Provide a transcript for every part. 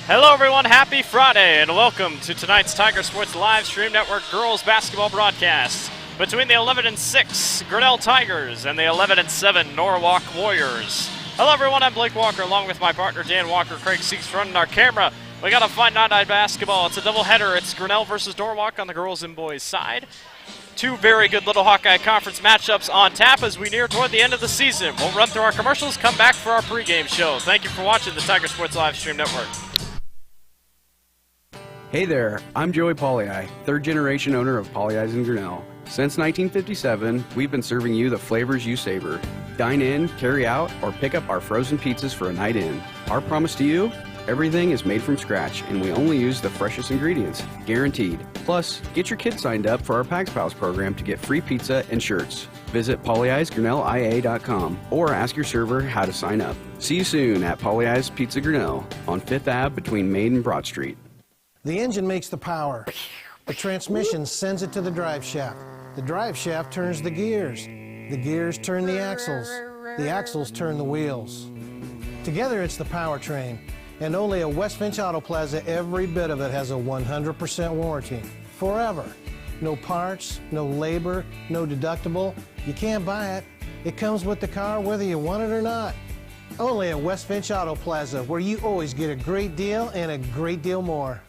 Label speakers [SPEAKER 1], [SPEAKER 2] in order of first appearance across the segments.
[SPEAKER 1] Hello everyone, happy Friday, and welcome to tonight's Tiger Sports Live Stream Network girls basketball broadcast between the 11-6 Grinnell Tigers and the 11-7 Norwalk Warriors. Hello everyone, I'm Blake Walker along with my partner Dan Walker. Craig Seeks running our camera. We got a fine night basketball. It's a doubleheader. It's Grinnell versus Norwalk on the girls and boys side. Two very good Little Hawkeye Conference matchups on tap as we near toward the end of the season. We'll run through our commercials, come back for our pregame show. Thank you for watching the Tiger Sports Live Stream Network.
[SPEAKER 2] Hey there, I'm Joey Pollyi, third generation owner of Pollyi's in Grinnell. Since 1957, we've been serving you the flavors you savor. Dine in, carry out, or pick up our frozen pizzas for a night in. Our promise to you? Everything is made from scratch, and we only use the freshest ingredients, guaranteed. Plus, get your kids signed up for our Pags Pals program to get free pizza and shirts. Visit pollyi'sgrinnellia.com or ask your server how to sign up. See you soon at Pollyi's Pizza Grinnell on 5th Ave between Main and Broad Street.
[SPEAKER 3] The engine makes the power. The transmission sends it to the drive shaft. The drive shaft turns the gears. The gears turn the axles. The axles turn the wheels. Together it's the powertrain. And only at West Finch Auto Plaza, every bit of it has a 100% warranty. Forever. No parts, no labor, no deductible. You can't buy it. It comes with the car whether you want it or not. Only at West Finch Auto Plaza, where you always get a great deal and a great deal more.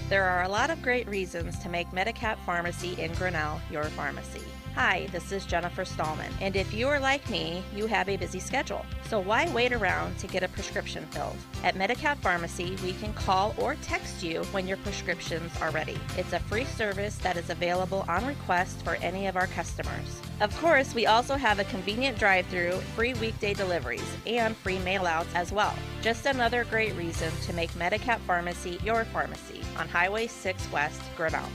[SPEAKER 4] There are a lot of great reasons to make Medicap Pharmacy in Grinnell your pharmacy. Hi, this is Jennifer Stallman, and if you are like me, you have a busy schedule. So why wait around to get a prescription filled? At Medicap Pharmacy, we can call or text you when your prescriptions are ready. It's a free service that is available on request for any of our customers. Of course, we also have a convenient drive-through, free weekday deliveries, and free mail-outs as well. Just another great reason to make Medicap Pharmacy your pharmacy on Highway 6 West, Grinnell.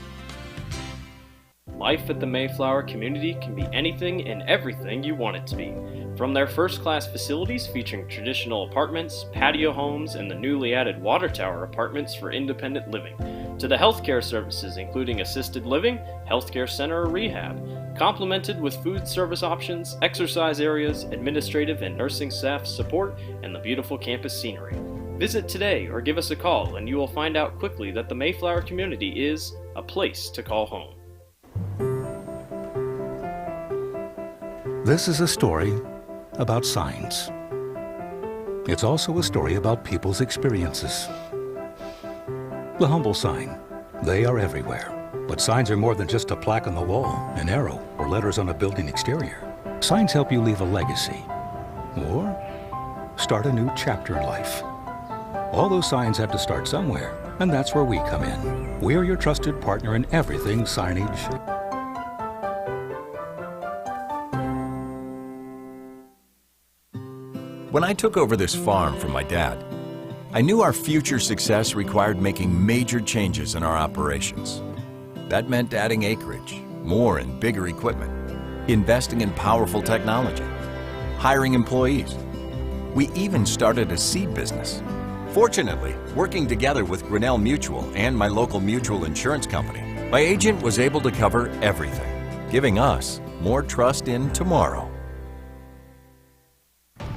[SPEAKER 1] Life at the Mayflower community can be anything and everything you want it to be. From their first-class facilities featuring traditional apartments, patio homes, and the newly added water tower apartments for independent living, to the healthcare services including assisted living, healthcare center, or rehab, complemented with food service options, exercise areas, administrative and nursing staff support, and the beautiful campus scenery. Visit today or give us a call and you will find out quickly that the Mayflower community is a place to call home.
[SPEAKER 5] This is a story about signs. It's also a story about people's experiences. The humble sign. They are everywhere. But signs are more than just a plaque on the wall, an arrow, or letters on a building exterior. Signs help you leave a legacy or start a new chapter in life. All those signs have to start somewhere, and that's where we come in. We're your trusted partner in everything signage.
[SPEAKER 6] When I took over this farm from my dad, I knew our future success required making major changes in our operations. That meant adding acreage, more and bigger equipment, investing in powerful technology, hiring employees. We even started a seed business. Fortunately, working together with Grinnell Mutual and my local mutual insurance company, my agent was able to cover everything, giving us more trust in tomorrow.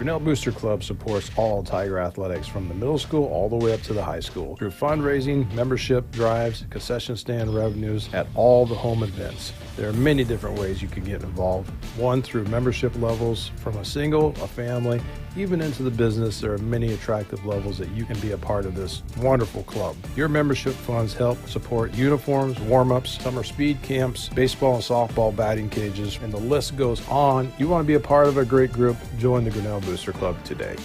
[SPEAKER 7] Grinnell Booster Club supports all Tiger athletics from the middle school all the way up to the high school through fundraising, membership drives, concession stand revenues at all the home events. There are many different ways you can get involved. One, through membership levels from a single, a family, even into the business. There are many attractive levels that you can be a part of this wonderful club. Your membership funds help support uniforms, warm-ups, summer speed camps, baseball and softball batting cages, and the list goes on. You want to be a part of a great group? Join the Grinnell Booster Club today.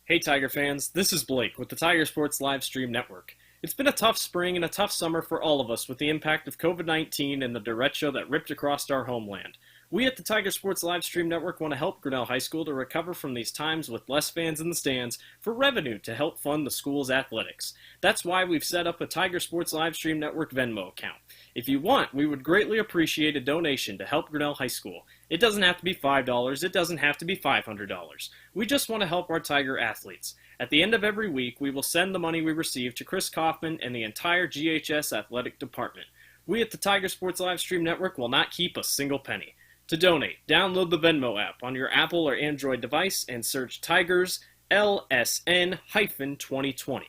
[SPEAKER 1] Hey Tiger fans, this is Blake with the Tiger Sports Live Stream Network. It's been a tough spring and a tough summer for all of us with the impact of COVID-19 and the derecho that ripped across our homeland. We at the Tiger Sports Live Stream Network want to help Grinnell High School to recover from these times with less fans in the stands for revenue to help fund the school's athletics. That's why we've set up a Tiger Sports Live Stream Network Venmo account. If you want, we would greatly appreciate a donation to help Grinnell High School. It doesn't have to be $5, it doesn't have to be $500. We just want to help our Tiger athletes. At the end of every week, we will send the money we receive to Chris Kaufman and the entire GHS athletic department. We at the Tiger Sports Live Stream Network will not keep a single penny. To donate, download the Venmo app on your Apple or Android device and search Tigers LSN-2020.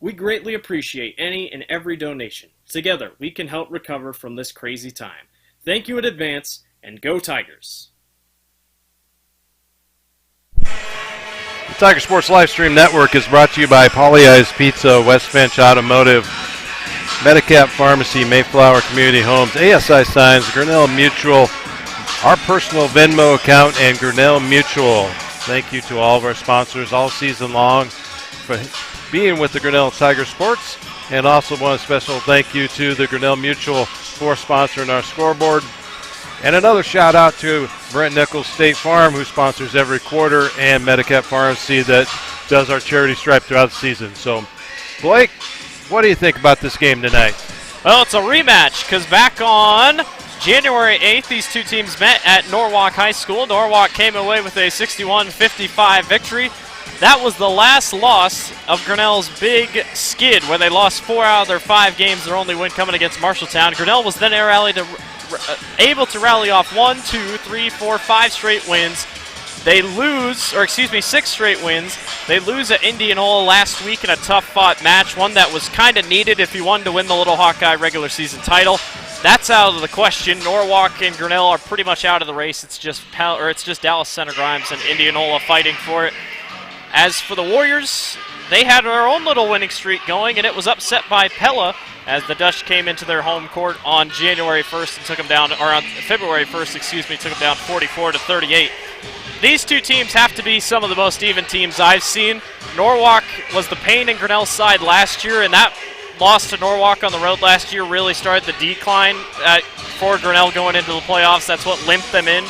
[SPEAKER 1] We greatly appreciate any and every donation. Together, we can help recover from this crazy time. Thank you in advance, and go Tigers!
[SPEAKER 7] The Tiger Sports Livestream Network is brought to you by Pollyeyes Pizza, West Finch Automotive, Medicap Pharmacy, Mayflower Community Homes, ASI Signs, Grinnell Mutual, our personal Venmo account, and Grinnell Mutual. Thank you to all of our sponsors all season long for being with the Grinnell Tiger Sports, and also one special thank you to the Grinnell Mutual for sponsoring our scoreboard. And another shout out to Brent Nichols State Farm, who sponsors every quarter, and Medicap Pharmacy that does our charity stripe throughout the season. So, Blake, what do you think about this game tonight?
[SPEAKER 1] Well, it's a rematch because back on January 8th, these two teams met at Norwalk High School. Norwalk came away with a 61-55 victory. That was the last loss of Grinnell's big skid, where they lost 4 out of their 5 games, their only win coming against Marshalltown. Grinnell was then able to rally off 5 straight wins. They lose, 6 straight wins. They lose at Indianola last week in a tough-fought match, one that was kind of needed if you wanted to win the Little Hawkeye regular season title. That's out of the question. Norwalk and Grinnell are pretty much out of the race. It's just Dallas Center Grimes and Indianola fighting for it. As for the Warriors, they had their own little winning streak going, and it was upset by Pella as the Dutch came into their home court on January 1st and took them down, or on February 1st, took them down 44-38. These two teams have to be some of the most even teams I've seen. Norwalk was the pain in Grinnell's side last year, and that loss to Norwalk on the road last year really started the decline for Grinnell going into the playoffs. That's what limped them in.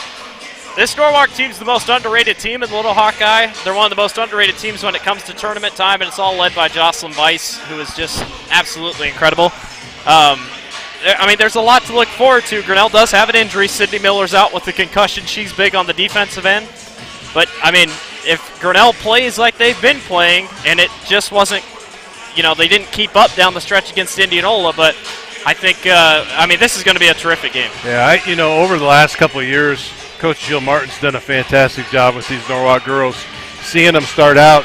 [SPEAKER 1] This Norwalk team's the most underrated team in the Little Hawkeye. They're one of the most underrated teams when it comes to tournament time, and it's all led by Jocelyn Weiss, who is just absolutely incredible. There's a lot to look forward to. Grinnell does have an injury. Sydney Miller's out with a concussion. She's big on the defensive end. But, if Grinnell plays like they've been playing, and it just wasn't, they didn't keep up down the stretch against Indianola, but I think, this is going to be a terrific game.
[SPEAKER 7] Yeah, over the last couple of years, Coach Jill Martin's done a fantastic job with these Norwalk girls. Seeing them start out,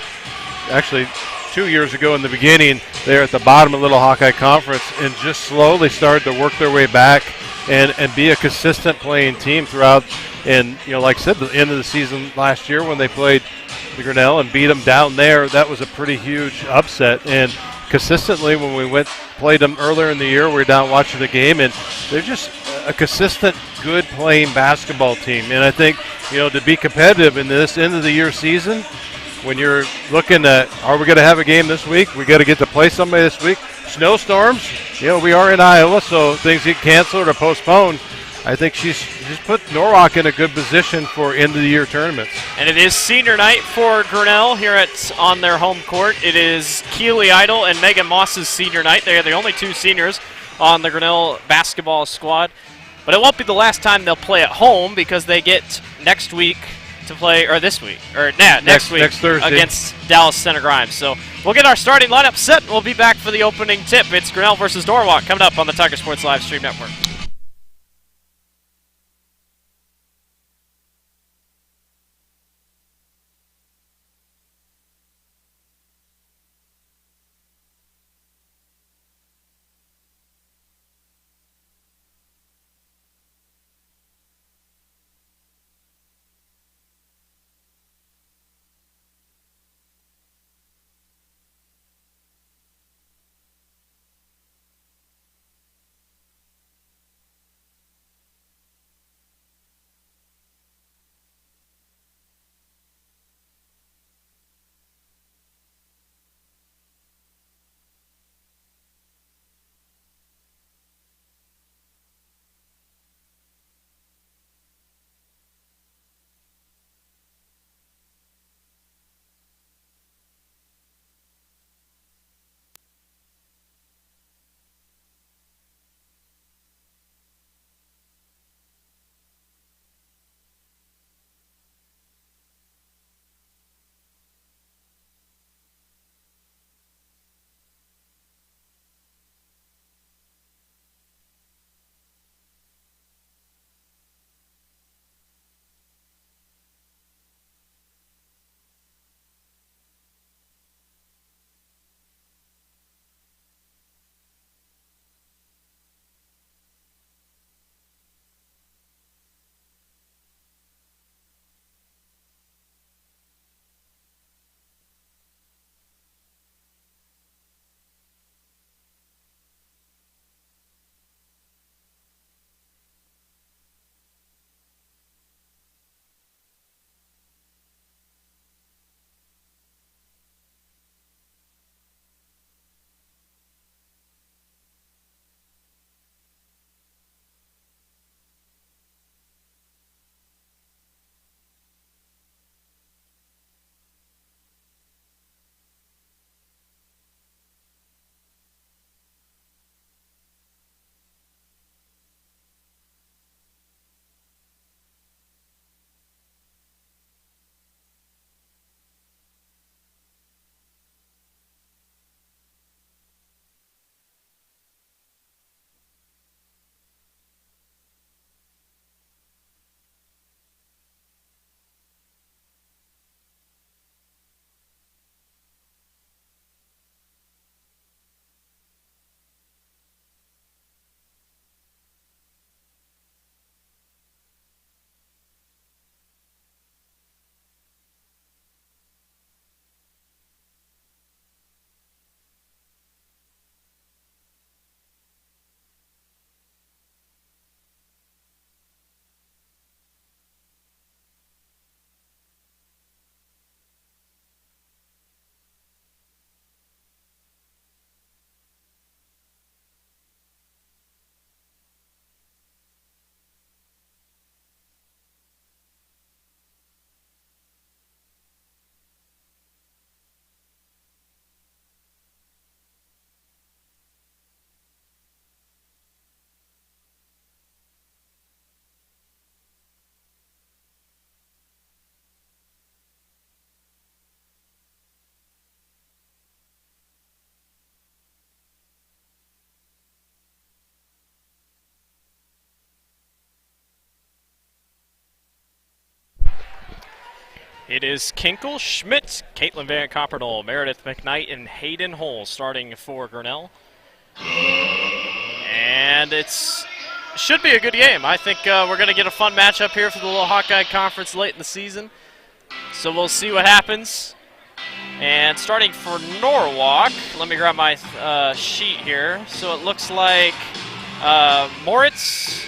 [SPEAKER 7] actually 2 years ago in the beginning, they're at the bottom of Little Hawkeye Conference and just slowly started to work their way back and be a consistent playing team throughout. And, like I said, the end of the season last year when they played the Grinnell and beat them down there, that was a pretty huge upset. And consistently when we played them earlier in the year, we were down watching the game, and they're just a consistent, good playing basketball team. And I think, to be competitive in this end of the year season, when you're looking at, are we going to have a game this week? We got to get to play somebody this week. Snowstorms, we are in Iowa, so things get canceled or postponed. I think she's put Norwalk in a good position for end of the year tournaments.
[SPEAKER 1] And it is senior night for Grinnell here on their home court. It is Keely Idle and Megan Moss's senior night. They are the only 2 seniors on the Grinnell basketball squad. But it won't be the last time they'll play at home, because they get next week to play, or this week, or next week
[SPEAKER 7] next Thursday
[SPEAKER 1] against Dallas Center Grimes. So we'll get our starting lineup set, and we'll be back for the opening tip. It's Grinnell versus Norwalk coming up on the Tiger Sports Live Stream Network. It is Kinkle, Schmidt, Caitlin Van Coppernol, Meredith McKnight, and Hayden Hull starting for Grinnell. And should be a good game. I think we're going to get a fun matchup here for the Little Hawkeye Conference late in the season. So we'll see what happens. And starting for Norwalk, let me grab my sheet here. So it looks like Moritz,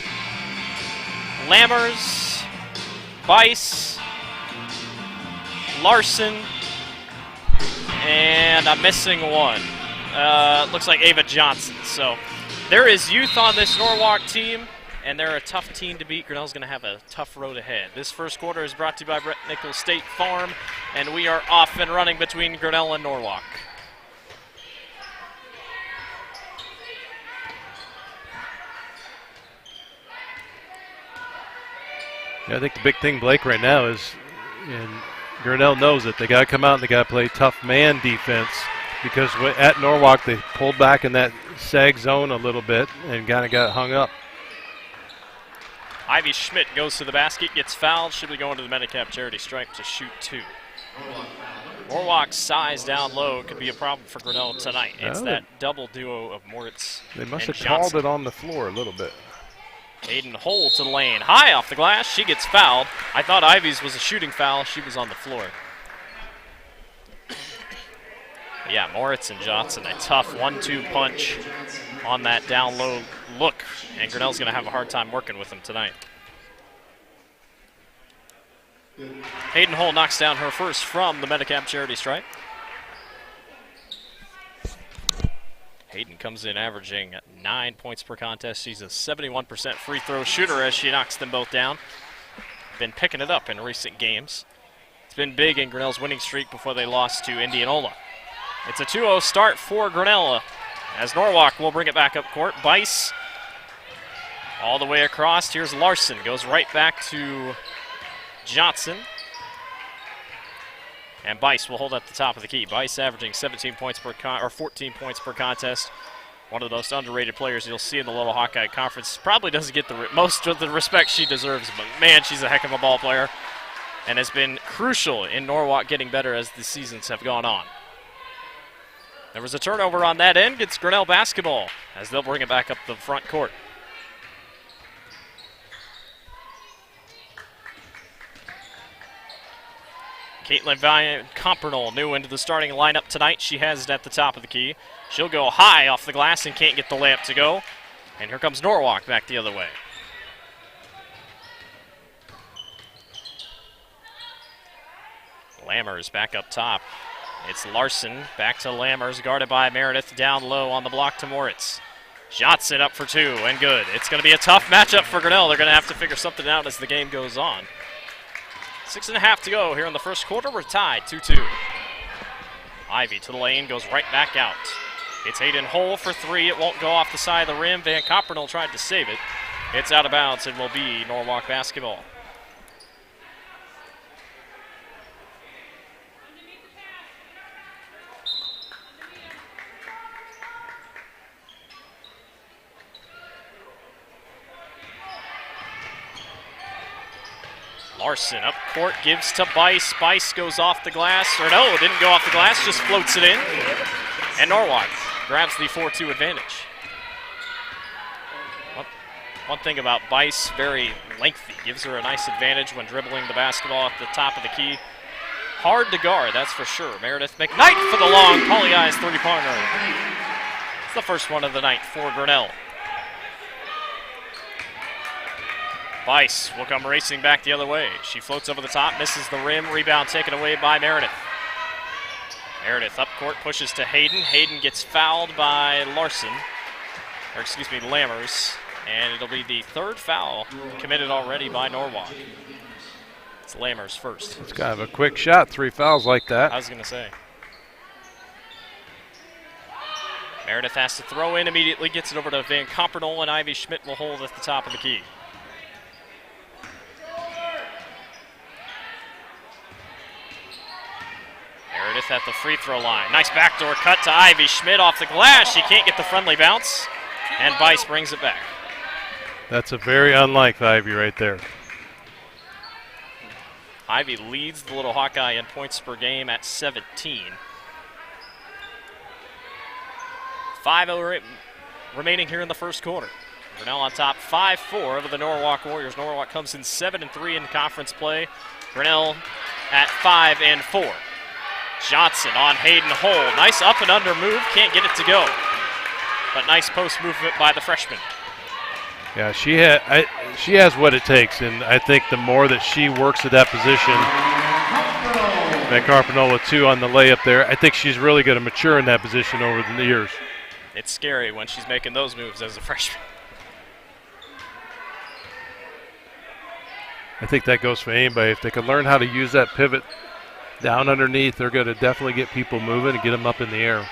[SPEAKER 1] Lammers, Bice, Larson, and I'm missing one. Looks like Ava Johnson. So there is youth on this Norwalk team, and they're a tough team to beat. Grinnell's going to have a tough road ahead. This first quarter is brought to you by Brett Nichols State Farm, and we are off and running between Grinnell and Norwalk.
[SPEAKER 8] Yeah, I think the big thing, Blake, right now is, and Grinnell knows it, they got to come out and they got to play tough man defense, because at Norwalk they pulled back in that sag zone a little bit and kind of got hung up.
[SPEAKER 1] Ivy Schmidt goes to the basket, gets fouled, should be going to the Medicap charity stripe to shoot 2. Norwalk's size down low could be a problem for Grinnell tonight. It's that double duo of Moritz
[SPEAKER 8] They must
[SPEAKER 1] and
[SPEAKER 8] have
[SPEAKER 1] Johnson.
[SPEAKER 8] called it on the floor a little bit.
[SPEAKER 1] Hayden Hull to the lane. High off the glass. She gets fouled. I thought Ivy's was a shooting foul. She was on the floor. But yeah, Moritz and Johnson, a tough 1-2 punch on that down low look. And Grinnell's going to have a hard time working with them tonight. Hayden Hull knocks down her first from the Medicap charity stripe. Hayden comes in averaging 9 points per contest. She's a 71% free throw shooter as she knocks them both down. Been picking it up in recent games. It's been big in Grinnell's winning streak before they lost to Indianola. It's a 2-0 start for Grinnell as Norwalk will bring it back up court. Bice all the way across. Here's Larson. Goes right back to Johnson. And Bice will hold at the top of the key. Bice averaging 17 points per 14 points per contest. One of the most underrated players you'll see in the Little Hawkeye Conference. Probably doesn't get the most of the respect she deserves, but man, she's a heck of a ball player and has been crucial in Norwalk getting better as the seasons have gone on. There was a turnover on that end. Gets Grinnell basketball as they'll bring it back up the front court. Caitlin Van Coppernol new into the starting lineup tonight. She has it at the top of the key. She'll go high off the glass and can't get the layup to go. And here comes Norwalk back the other way. Lammers back up top. It's Larson back to Lammers, guarded by Meredith, down low on the block to Moritz. Johnson up for 2 and good. It's going to be a tough matchup for Grinnell. They're going to have to figure something out as the game goes on. 6.5 to go here in the first quarter. We're tied 2-2. Ivy to the lane, goes right back out. It's Hayden Hull for 3. It won't go off the side of the rim. Van Coppernol tried to save it. It's out of bounds and will be Norwalk basketball. Larson up court, gives to Bice. Bice goes off the glass. Or no, it didn't go off the glass, just floats it in. And Norwalk grabs the 4-2 advantage. One thing about Bice, very lengthy. Gives her a nice advantage when dribbling the basketball at the top of the key. Hard to guard, that's for sure. Meredith McKnight for the long Poly-Eyes three-pointer. It's the first one of the night for Grinnell. Bice will come racing back the other way. She floats over the top, misses the rim. Rebound taken away by Meredith. Meredith up court, pushes to Hayden. Hayden gets fouled by Larson. Or excuse me, Lammers. And it'll be the third foul committed already by Norwalk. It's Lammers first.
[SPEAKER 8] It's kind of a quick shot, 3 fouls like that.
[SPEAKER 1] I was going to say. Meredith has to throw in immediately, gets it over to Van Coppernol, and Ivy Schmidt will hold at the top of the key. Meredith at the free throw line. Nice backdoor cut to Ivy Schmidt off the glass. She can't get the friendly bounce, and Bice brings it back.
[SPEAKER 8] That's a very unlike Ivy right there.
[SPEAKER 1] Ivy leads the Little Hawkeye in points per game at 17. 5:0 remaining here in the first quarter. Grinnell on top 5-4 over the Norwalk Warriors. Norwalk comes in 7-3 in conference play. Grinnell at 5-4. Johnson on Hayden Hole. Nice up and under move. Can't get it to go. But nice post movement by the freshman.
[SPEAKER 8] Yeah, she has what it takes, and I think the more that she works at that position, Van Carpenola too on the layup there, I think she's really going to mature in that position over the years.
[SPEAKER 1] It's scary when she's making those moves as a freshman.
[SPEAKER 8] I think that goes for anybody. If they can learn how to use that pivot down underneath, they're going to definitely get people moving and get them up in the air.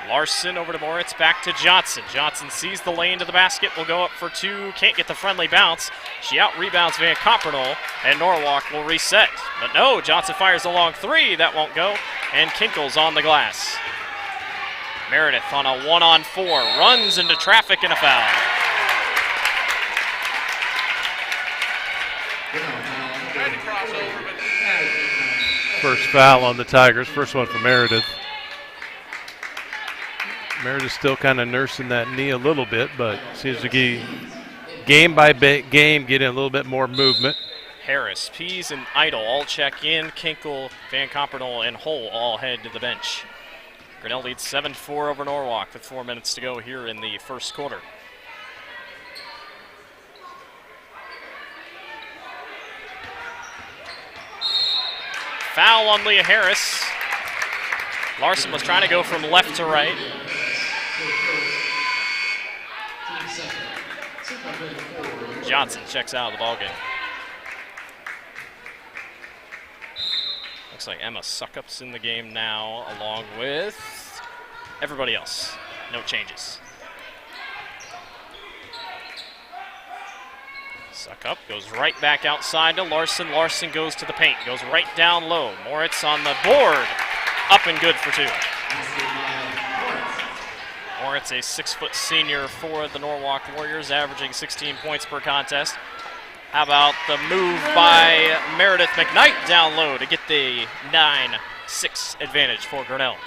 [SPEAKER 1] Larson over to Moritz, back to Johnson. Johnson sees the lane to the basket, will go up for two, can't get the friendly bounce. She out-rebounds Van Carpernol, and Norwalk will reset. But no, Johnson fires a long three, that won't go, and Kinkle's on the glass. Meredith on a 1-on-4, runs into traffic and a foul.
[SPEAKER 8] First foul on the Tigers, first one for Meredith. Meredith still kind of nursing that knee a little bit, but seems to be game by game getting a little bit more movement.
[SPEAKER 1] Harris, Pease, and Idle all check in. Kinkle, Van Carpernol, and Hull all head to the bench. Grinnell leads 7-4 over Norwalk with 4 minutes to go here in the first quarter. Foul on Leah Harris. Larson was trying to go from left to right. Johnson checks out of the ballgame. Looks like Emma Suckup's in the game now, along with everybody else. No changes. Suckup goes right back outside to Larson. Larson goes to the paint, goes right down low. Moritz on the board, up and good for two. Moritz, a 6-foot senior for the Norwalk Warriors, averaging 16 points per contest. How about the move by Meredith McKnight down low to get the 9-6 advantage for Grinnell.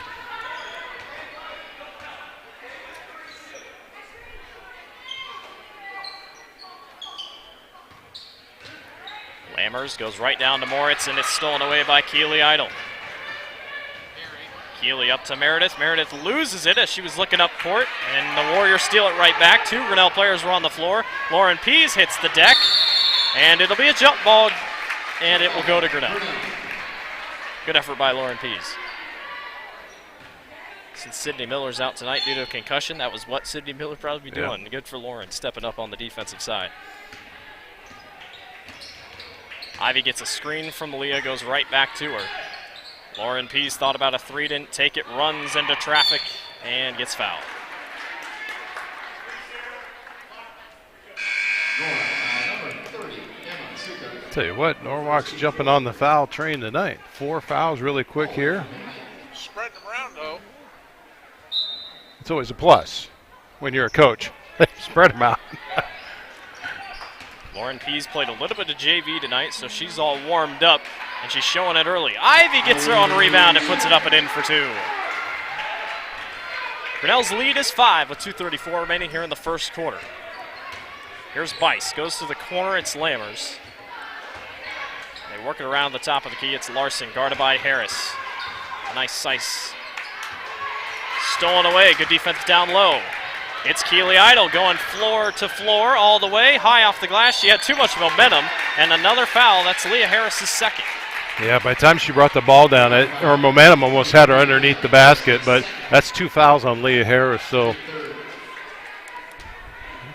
[SPEAKER 1] Lammers goes right down to Moritz, and it's stolen away by Keely Idle. Keely up to Meredith. Meredith loses it as she was looking up court, and the Warriors steal it right back. Two Grinnell players were on the floor. Lauren Pease hits the deck, and it'll be a jump ball, and it will go to Grinnell. Good effort by Lauren Pease. Since Sydney Miller's out tonight due to a concussion, that was what Sydney Miller would probably be doing. Yeah. Good for Lauren, stepping up on the defensive side. Ivy gets a screen from Leah, goes right back to her. Lauren Pease thought about a three, didn't take it, runs into traffic, and gets fouled.
[SPEAKER 8] Tell you what, Norwalk's jumping on the foul train tonight. 4 fouls really quick here.
[SPEAKER 9] Spreading them around, though.
[SPEAKER 8] It's always a plus when you're a coach. Spread them out.
[SPEAKER 1] Lauren Pease played a little bit of JV tonight, so she's all warmed up, and she's showing it early. Ivy gets her own rebound and puts it up and in for two. Grinnell's lead is 5 with 2:34 remaining here in the first quarter. Here's Bice, goes to the corner, it's Lammers. They work it around the top of the key, it's Larson, guarded by Harris. A nice slice. Stolen away, good defense down low. It's Keely Idle going floor to floor all the way, high off the glass. She had too much momentum, and another foul. That's Leah Harris's second.
[SPEAKER 8] Yeah, by the time she brought the ball down, her momentum almost had her underneath the basket, but that's 2 fouls on Leah Harris. So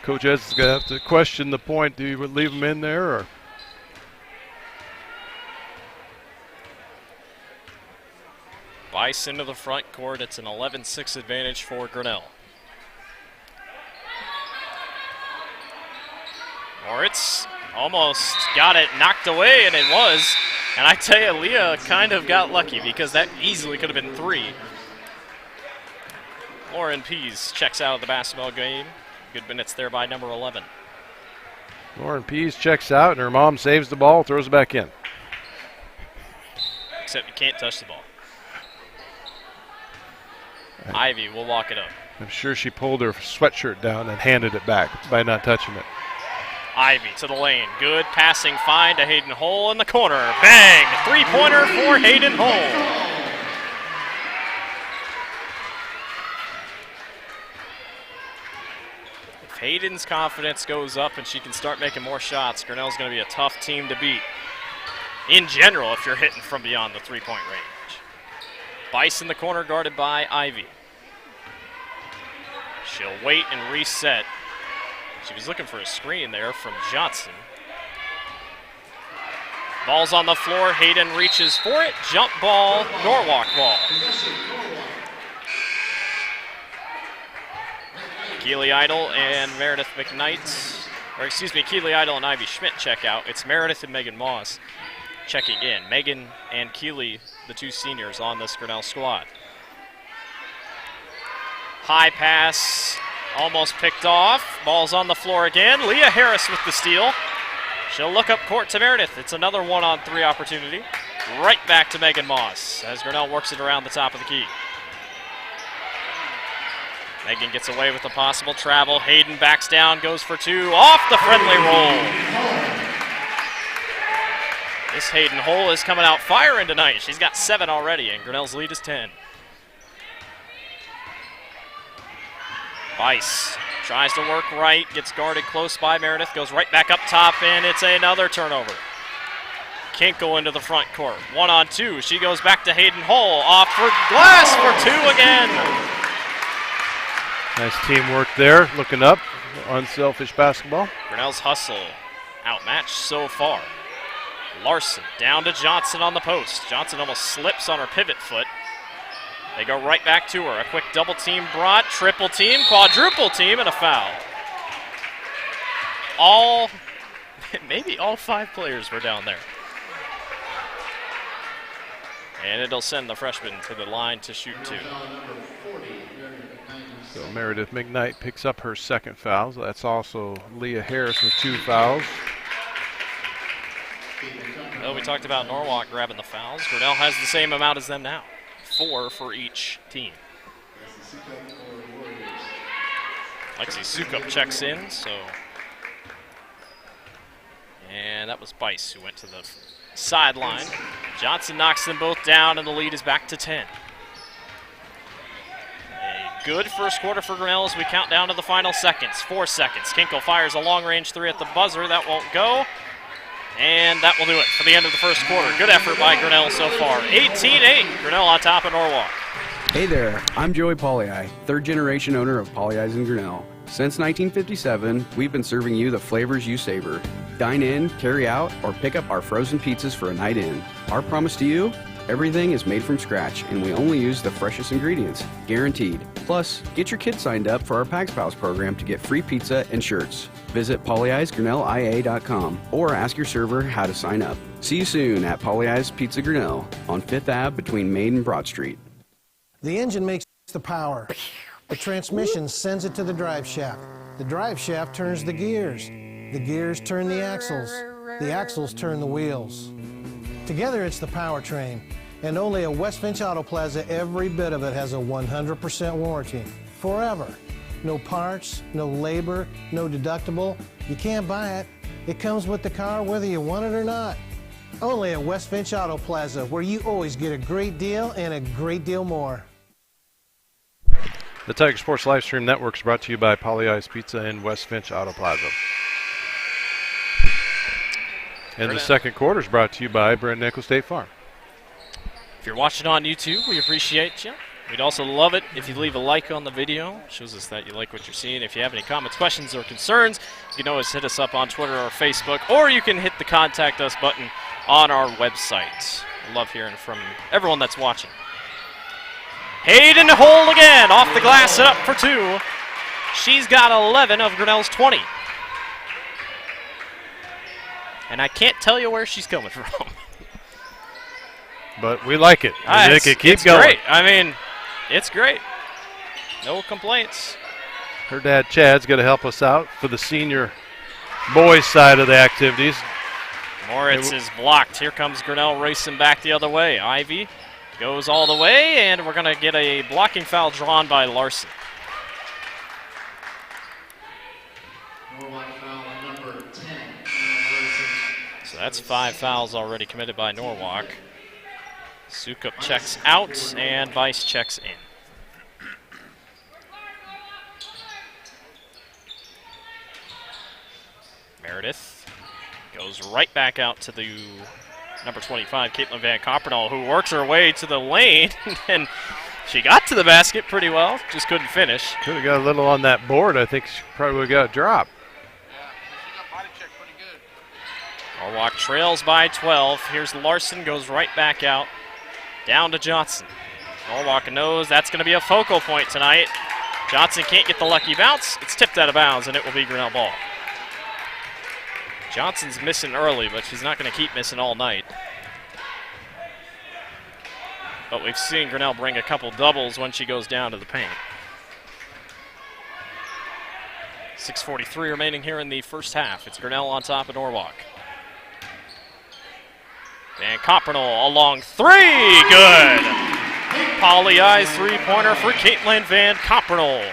[SPEAKER 8] Coach Eds is going to have to question the point. Do you leave them in there? Or?
[SPEAKER 1] Bice into the front court. It's an 11-6 advantage for Grinnell. Moritz almost got it knocked away, and it was. And I tell you, Leah kind of got lucky because that easily could have been 3. Lauren Pease checks out of the basketball game. Good minutes there by number 11.
[SPEAKER 8] Lauren Pease checks out, and her mom saves the ball, throws it back in.
[SPEAKER 1] except you can't touch the ball. Ivy will walk it up.
[SPEAKER 8] I'm sure she pulled her sweatshirt down and handed it back by not touching it.
[SPEAKER 1] Ivy to the lane. Good passing find to Hayden Hull in the corner. Bang! Three-pointer for Hayden Hull. If Hayden's confidence goes up and she can start making more shots, Grinnell's going to be a tough team to beat. In general, if you're hitting from beyond the three-point range. Bice in the corner guarded by Ivy. She'll wait and reset. She was looking for a screen there from Johnson. Ball's on the floor. Hayden reaches for it. Jump ball, Norwalk ball. Keely Idle and Meredith McKnight, or excuse me, Keely Idle and Ivy Schmidt check out. It's Meredith and Megan Moss checking in. Megan and Keely, the two seniors on this Grinnell squad. High pass, almost picked off. Ball's on the floor again. Leah Harris with the steal. She'll look up court to Meredith. It's another 1-on-3 opportunity. Right back to Megan Moss as Grinnell works it around the top of the key. Megan gets away with a possible travel. Hayden backs down, goes for two. Off the friendly roll. This Hayden Hull is coming out firing tonight. She's got 7 already, and Grinnell's lead is 10. Bice tries to work right, gets guarded close by Meredith, goes right back up top, and it's another turnover. Kinkle into the front court. 1-on-2. She goes back to Hayden Hull. Off for glass for 2 again.
[SPEAKER 8] Nice teamwork there, looking up. Unselfish basketball.
[SPEAKER 1] Grinnell's hustle outmatched so far. Larson down to Johnson on the post. Johnson almost slips on her pivot foot. They go right back to her. A quick double team brought, triple team, quadruple team, and a foul. Maybe all 5 players were down there. And it'll send the freshman to the line to shoot 2.
[SPEAKER 8] So Meredith McKnight picks up her second foul. So that's also Leah Harris with 2 fouls.
[SPEAKER 1] Well, we talked about Norwalk grabbing the fouls. Grinnell has the same amount as them now. 4 for each team. Lexi Sukup checks in, and that was Bice who went to the sideline. Johnson knocks them both down, and the lead is back to 10. A good first quarter for Grinnell as we count down to the final seconds. 4 seconds. Kinkle fires a long-range 3 at the buzzer. That won't go. And that will do it for the end of the first quarter. Good effort by Grinnell so far. 18-8. Grinnell on top of Norwalk.
[SPEAKER 2] Hey there, I'm Joey Pollei, third-generation owner of Polley's in Grinnell. Since 1957, we've been serving you the flavors you savor. Dine in, carry out, or pick up our frozen pizzas for a night in. Our promise to you? Everything is made from scratch, and we only use the freshest ingredients, guaranteed. Plus, get your kids signed up for our Pags Pals program to get free pizza and shirts. Visit polleisgrinnellia.com or ask your server how to sign up. See you soon at Polley's Pizza Grinnell on 5th Ave between Main and Broad Street.
[SPEAKER 3] The engine makes the power. The transmission sends it to the drive shaft. The drive shaft turns the gears. The gears turn the axles. The axles turn the wheels. Together it's the powertrain. And only at West Finch Auto Plaza, every bit of it has a 100% warranty. Forever. No parts, no labor, no deductible. You can't buy it. It comes with the car whether you want it or not. Only at West Finch Auto Plaza, where you always get a great deal and a great deal more.
[SPEAKER 8] The Tiger Sports Livestream Network is brought to you by Polley's Pizza in West Finch Auto Plaza. And the second quarter is brought to you by Brent Nickel State Farm.
[SPEAKER 1] If you're watching on YouTube, we appreciate you. We'd also love it if you leave a like on the video. It shows us that you like what you're seeing. If you have any comments, questions, or concerns, you can always hit us up on Twitter or Facebook, or you can hit the Contact Us button on our website. I love hearing from everyone that's watching. Hayden Hull again, off the glass and up for 2. She's got 11 of Grinnell's 20. And I can't tell you where she's coming from.
[SPEAKER 8] But we like it. We make it keep going.
[SPEAKER 1] Great. I mean, it's great. No complaints.
[SPEAKER 8] Her dad, Chad's going to help us out for the senior boys side of the activities.
[SPEAKER 1] Moritz is blocked. Here comes Grinnell racing back the other way. Ivy goes all the way, and we're going to get a blocking foul drawn by Larson. So that's 5 fouls already committed by Norwalk. Sukup checks out, and Vice checks in. Meredith goes right back out to the number 25, Caitlin Van Coppernall, who works her way to the lane, and she got to the basket pretty well, just couldn't finish.
[SPEAKER 8] Could have got a little on that board. I think she probably would have got a drop.
[SPEAKER 1] Norwalk trails by 12. Here's Larson, goes right back out, down to Johnson. Norwalk knows that's going to be a focal point tonight. Johnson can't get the lucky bounce. It's tipped out of bounds, and it will be Grinnell ball. Johnson's missing early, but she's not going to keep missing all night. But we've seen Grinnell bring a couple doubles when she goes down to the paint. 6:43 remaining here in the first half. It's Grinnell on top of Norwalk. Van Coppernall, a long three, good! Polly Eye's three-pointer for Caitlin Van Coppernall.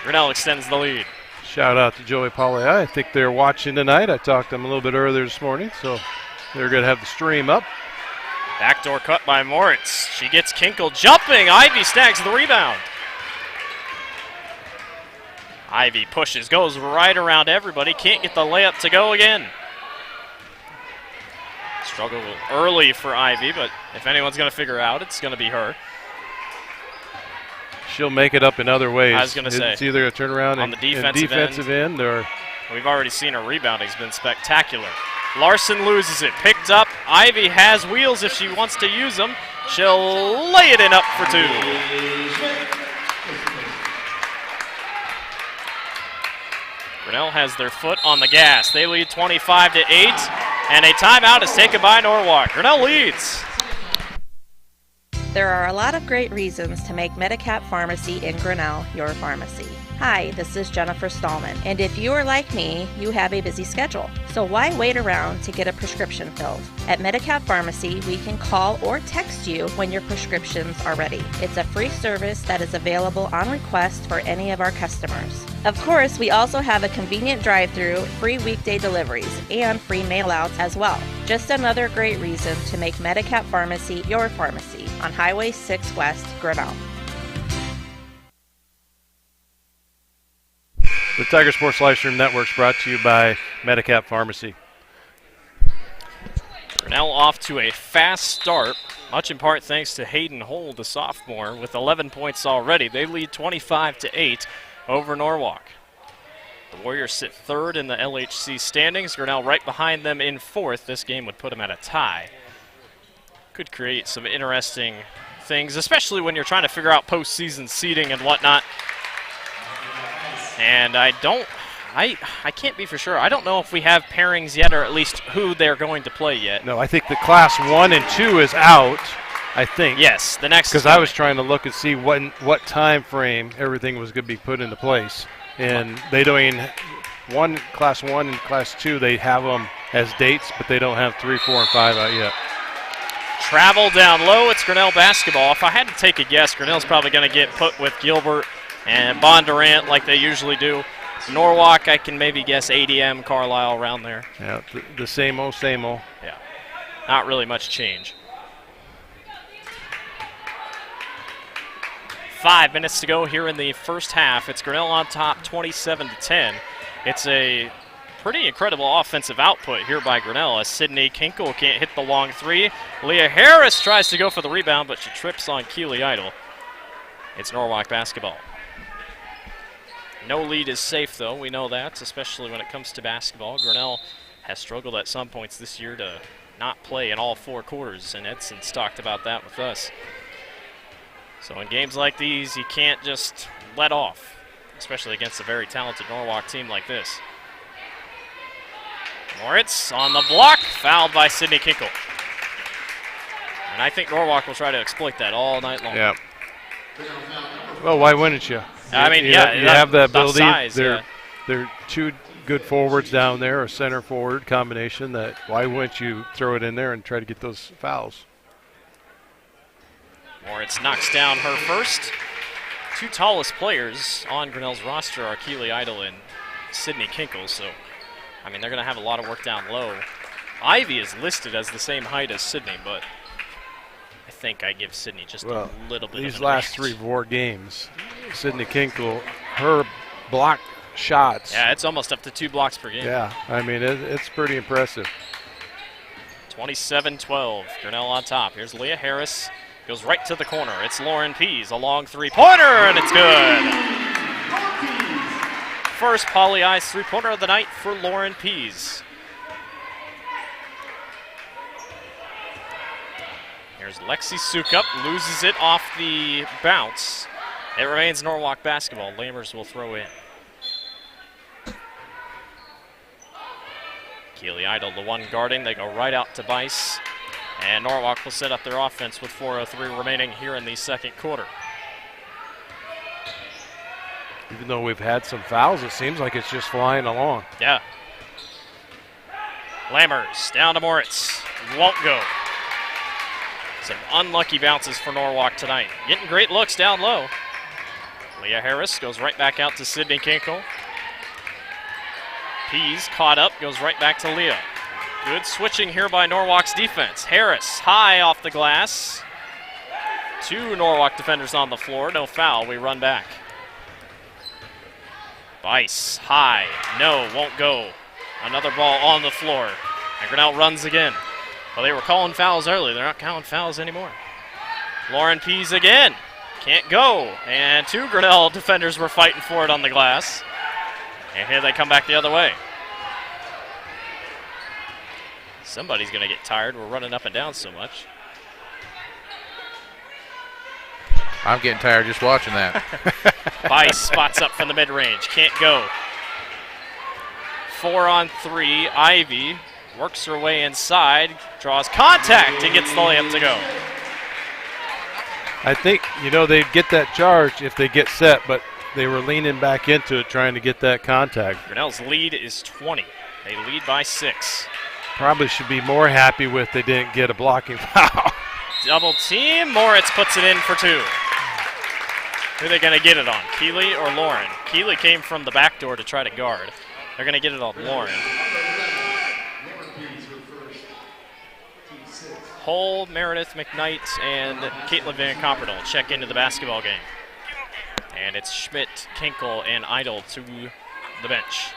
[SPEAKER 1] Grinnell extends the lead.
[SPEAKER 8] Shout out to Joey Polly. I think they're watching tonight. I talked to them a little bit earlier this morning, so they're going to have the stream up.
[SPEAKER 1] Backdoor cut by Moritz. She gets Kinkle jumping. Ivy snags the rebound. Ivy pushes, goes right around everybody. Can't get the layup to go again. Struggle early for Ivy, but if anyone's going to figure out, it's going to be her.
[SPEAKER 8] She'll make it up in other ways.
[SPEAKER 1] I was going to say.
[SPEAKER 8] It's either a turnaround
[SPEAKER 1] on the defensive
[SPEAKER 8] end or...
[SPEAKER 1] We've already seen her rebounding has been spectacular. Larson loses it. Picked up. Ivy has wheels if she wants to use them. She'll lay it in up for two. Grinnell has their foot on the gas. They lead 25-8, and a timeout is taken by Norwalk. Grinnell leads.
[SPEAKER 4] There are a lot of great reasons to make Medicap Pharmacy in Grinnell your pharmacy. Hi, this is Jennifer Stallman, and if you are like me, you have a busy schedule. So why wait around to get a prescription filled? At Medicap Pharmacy, we can call or text you when your prescriptions are ready. It's a free service that is available on request for any of our customers. Of course, we also have a convenient drive-through, free weekday deliveries, and free mail-outs as well. Just another great reason to make Medicap Pharmacy your pharmacy on Highway 6 West, Grinnell.
[SPEAKER 8] The Tiger Sports Livestream Network is brought to you by Medicap Pharmacy.
[SPEAKER 1] Grinnell off to a fast start, much in part thanks to Hayden Hole, the sophomore, with 11 points already. They lead 25-8 over Norwalk. The Warriors sit third in the LHC standings. Grinnell right behind them in fourth. This game would put them at a tie. Could create some interesting things, especially when you're trying to figure out postseason seeding and whatnot. And I can't be for sure. I don't know if we have pairings yet, or at least who they're going to play yet.
[SPEAKER 8] No, I think the Class 1 and 2 is out, I think.
[SPEAKER 1] Yes, the next.
[SPEAKER 8] Because I was trying to look and see what time frame everything was going to be put into place. And they don't even, Class 1 and Class 2, they have them as dates, but they don't have 3, 4, and 5 out yet.
[SPEAKER 1] Travel down low, it's Grinnell basketball. If I had to take a guess, Grinnell's probably going to get put with Gilbert and Bondurant like they usually do. Norwalk, I can maybe guess ADM, Carlisle around there.
[SPEAKER 8] Yeah, the same old, same old.
[SPEAKER 1] Yeah, not really much change. 5 minutes to go here in the first half. It's Grinnell on top 27-10. It's a pretty incredible offensive output here by Grinnell as Sydney Kinkle can't hit the long three. Leah Harris tries to go for the rebound, but she trips on Keely Idle. It's Norwalk basketball. No lead is safe, though. We know that, especially when it comes to basketball. Grinnell has struggled at some points this year to not play in all 4 quarters, and Edson's talked about that with us. So in games like these, you can't just let off, especially against a very talented Norwalk team like this. Moritz on the block, fouled by Sydney Kinkle. And I think Norwalk will try to exploit that all night long.
[SPEAKER 8] Yeah. Well, why wouldn't you?
[SPEAKER 1] I mean,
[SPEAKER 8] you
[SPEAKER 1] yeah,
[SPEAKER 8] you have the ability.
[SPEAKER 1] Size,
[SPEAKER 8] they're 2 good forwards down there, a center forward combination, that why wouldn't you throw it in there and try to get those fouls?
[SPEAKER 1] Moritz knocks down her first. Two tallest players on Grinnell's roster are Keely Idle and Sydney Kinkle, so, I mean, they're going to have a lot of work down low. Ivy is listed as the same height as Sydney, but I think I give Sydney just a little bit of
[SPEAKER 8] these
[SPEAKER 1] an
[SPEAKER 8] last
[SPEAKER 1] advantage.
[SPEAKER 8] 3-4 games, Sydney Kinkle, her block shots.
[SPEAKER 1] Yeah, it's almost up to 2 blocks per game.
[SPEAKER 8] Yeah, I mean, it's pretty impressive.
[SPEAKER 1] 27-12, Grinnell on top. Here's Leah Harris, goes right to the corner. It's Lauren Pease, a long 3-pointer, and it's good. First Poly I's 3-pointer of the night for Lauren Pease. Here's Lexi Sukup, loses it off the bounce. It remains Norwalk basketball. Lamers will throw in. Keely Idle, the one guarding. They go right out to Bice. And Norwalk will set up their offense with 4:03 remaining here in the second quarter.
[SPEAKER 8] Even though we've had some fouls, it seems like it's just flying along.
[SPEAKER 1] Yeah. Lammers down to Moritz. Won't go. Some unlucky bounces for Norwalk tonight. Getting great looks down low. Leah Harris goes right back out to Sydney Kinkle. Pease caught up, goes right back to Leah. Good switching here by Norwalk's defense. Harris high off the glass. 2 Norwalk defenders on the floor. No foul. We run back. Bice high. No, won't go. Another ball on the floor. And Grinnell runs again. Well, they were calling fouls early. They're not calling fouls anymore. Lauren Pease again. Can't go. And 2 Grinnell defenders were fighting for it on the glass. And here they come back the other way. Somebody's going to get tired. We're running up and down so much.
[SPEAKER 10] I'm getting tired just watching that.
[SPEAKER 1] Bice spots up from the mid-range. Can't go. 4-on-3. Ivy works her way inside. Draws contact and gets the layup to go.
[SPEAKER 8] I think, they'd get that charge if they get set, but they were leaning back into it trying to get that contact.
[SPEAKER 1] Grinnell's lead is 20. They lead by 6.
[SPEAKER 8] Probably should be more happy with they didn't get a blocking foul.
[SPEAKER 1] Double team. Moritz puts it in for 2. Who are they going to get it on, Keely or Lauren? Keely came from the back door to try to guard. They're going to get it on Lauren. Hull, Meredith McKnight, and Caitlin Van Copperdal check into the basketball game. And it's Schmidt, Kinkle, and Idle to the bench.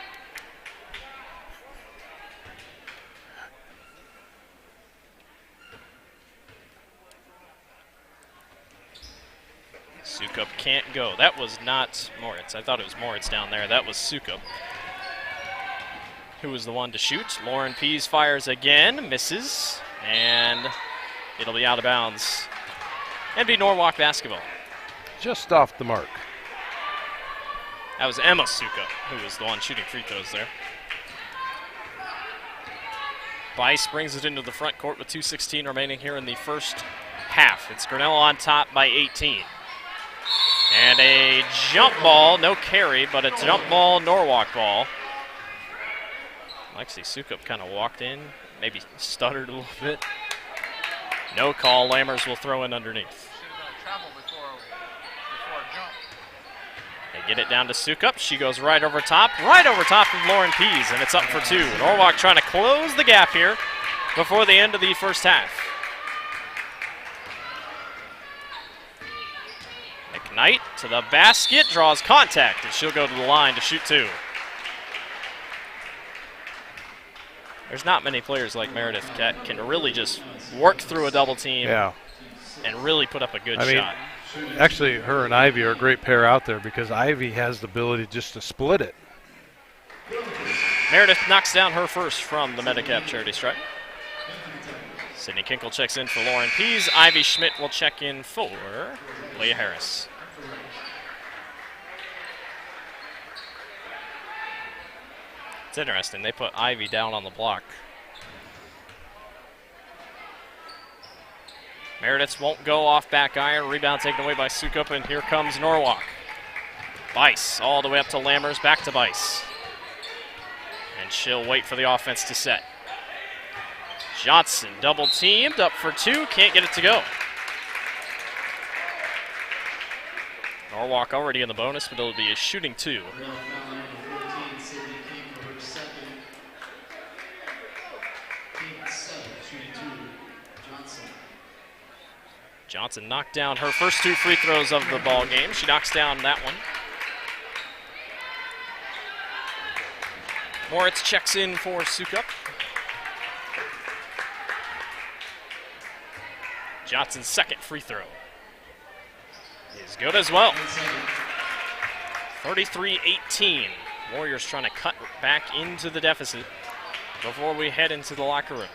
[SPEAKER 1] Sukup can't go. That was not Moritz. I thought it was Moritz down there. That was Sukup, who was the one to shoot. Lauren Pease fires again, misses, and it'll be out of bounds. And be Norwalk basketball.
[SPEAKER 8] Just off the mark.
[SPEAKER 1] That was Emma Sukup, who was the one shooting free throws there. Bice brings it into the front court with 2:16 remaining here in the first half. It's Grinnell on top by 18. And a jump ball, no carry, but a jump ball, Norwalk ball. Lexi Sukup kind of walked in, maybe stuttered a little bit. No call, Lammers will throw in underneath. They get it down to Sukup. She goes right over top of Lauren Pease, and it's up for 2. Norwalk trying to close the gap here before the end of the first half. McKnight to the basket, draws contact, and she'll go to the line to shoot 2. There's not many players like Meredith that can really just work through a double team and really put up a good shot.
[SPEAKER 8] Actually, her and Ivy are a great pair out there because Ivy has the ability just to split it.
[SPEAKER 1] Meredith knocks down her first from the Medicap charity stripe. Sydney Kinkle checks in for Lauren Pease. Ivy Schmidt will check in for Leah Harris. It's interesting. They put Ivy down on the block. Meredith won't go off back iron. Rebound taken away by Sukup, and here comes Norwalk. Bice all the way up to Lammers, back to Bice. And she'll wait for the offense to set. Johnson double teamed, up for two, can't get it to go. Norwalk already in the bonus, but it'll be a shooting two. Johnson knocked down her first two free throws of the ball game. She knocks down that one. Moritz checks in for Sukup. Johnson's second free throw is good as well. 33-18. Warriors trying to cut back into the deficit before we head into the locker room.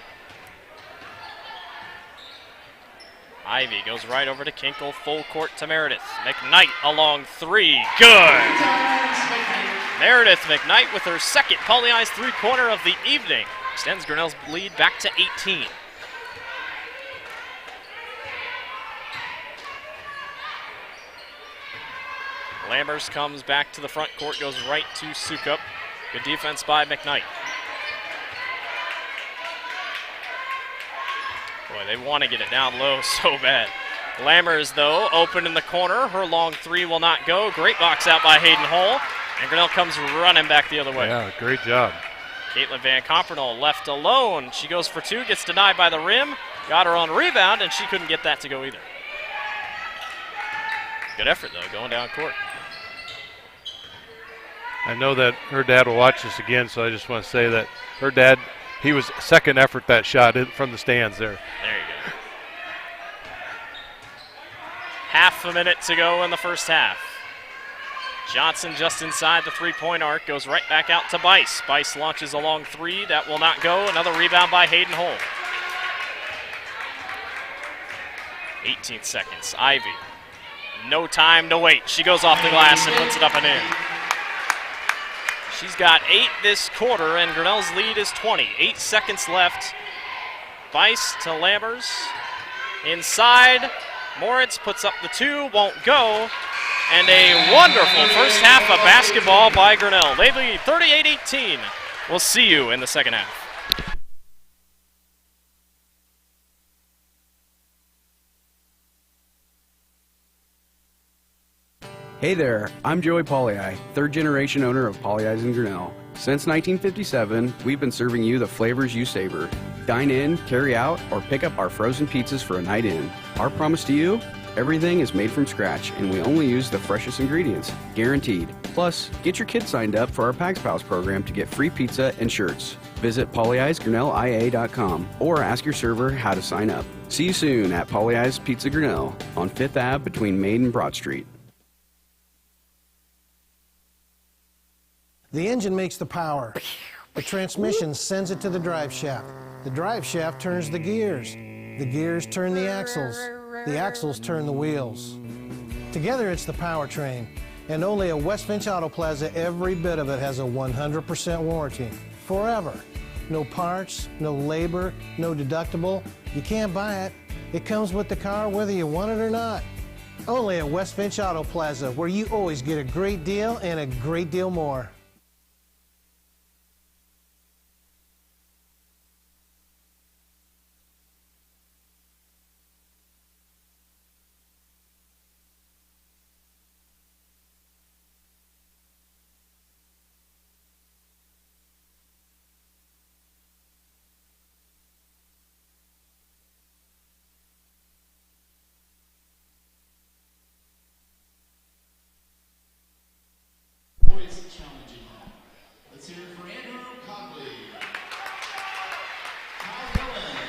[SPEAKER 1] Ivy goes right over to Kinkle, full court to Meredith. McKnight along three, good! Meredith McKnight with her second Pauli Eyes three-pointer of the evening. Extends Grinnell's lead back to 18. Lammers comes back to the front court, goes right to Sukup. Good defense by McKnight. Boy, they want to get it down low so bad. Lammers, though, open in the corner. Her long three will not go. Great box out by Hayden Hull. And Grinnell comes running back the other way.
[SPEAKER 8] Yeah, great job.
[SPEAKER 1] Caitlin Van Compernol left alone. She goes for two, gets denied by the rim. Got her on rebound, and she couldn't get that to go either. Good effort, though, going down court.
[SPEAKER 8] I know that her dad will watch this again, so I just want to say that her dad, he was second effort that shot from the stands there.
[SPEAKER 1] There you go. Half a minute to go in the first half. Johnson just inside the three-point arc, goes right back out to Bice. Bice launches a long three, that will not go. Another rebound by Hayden Hull. 18 seconds, Ivy. No time to wait. She goes off the glass and puts it up and in. She's got 8 this quarter, and Grinnell's lead is 20. 8 seconds left. Bice to Lammers. Inside, Moritz puts up the two, won't go. And a wonderful first half of basketball by Grinnell. They lead 38-18. We'll see you in the second half.
[SPEAKER 2] Hey there, I'm Joey Pauli, third generation owner of Pauli Eyes in Grinnell. Since 1957, we've been serving you the flavors you savor. Dine in, carry out, or pick up our frozen pizzas for a night in. Our promise to you? Everything is made from scratch, and we only use the freshest ingredients, guaranteed. Plus, get your kids signed up for our Pags Pals program to get free pizza and shirts. Visit PauliEyesGrinnellIA.com or ask your server how to sign up. See you soon at Pauli Eyes Pizza Grinnell on 5th Ave between Main and Broad Street.
[SPEAKER 3] The engine makes the power. The transmission sends it to the drive shaft. The drive shaft turns the gears. The gears turn the axles. The axles turn the wheels. Together it's the powertrain. And only at West Finch Auto Plaza, every bit of it has a 100% warranty. Forever. No parts, no labor, no deductible. You can't buy it. It comes with the car whether you want it or not. Only at West Finch Auto Plaza, where you always get a great deal and a great deal more.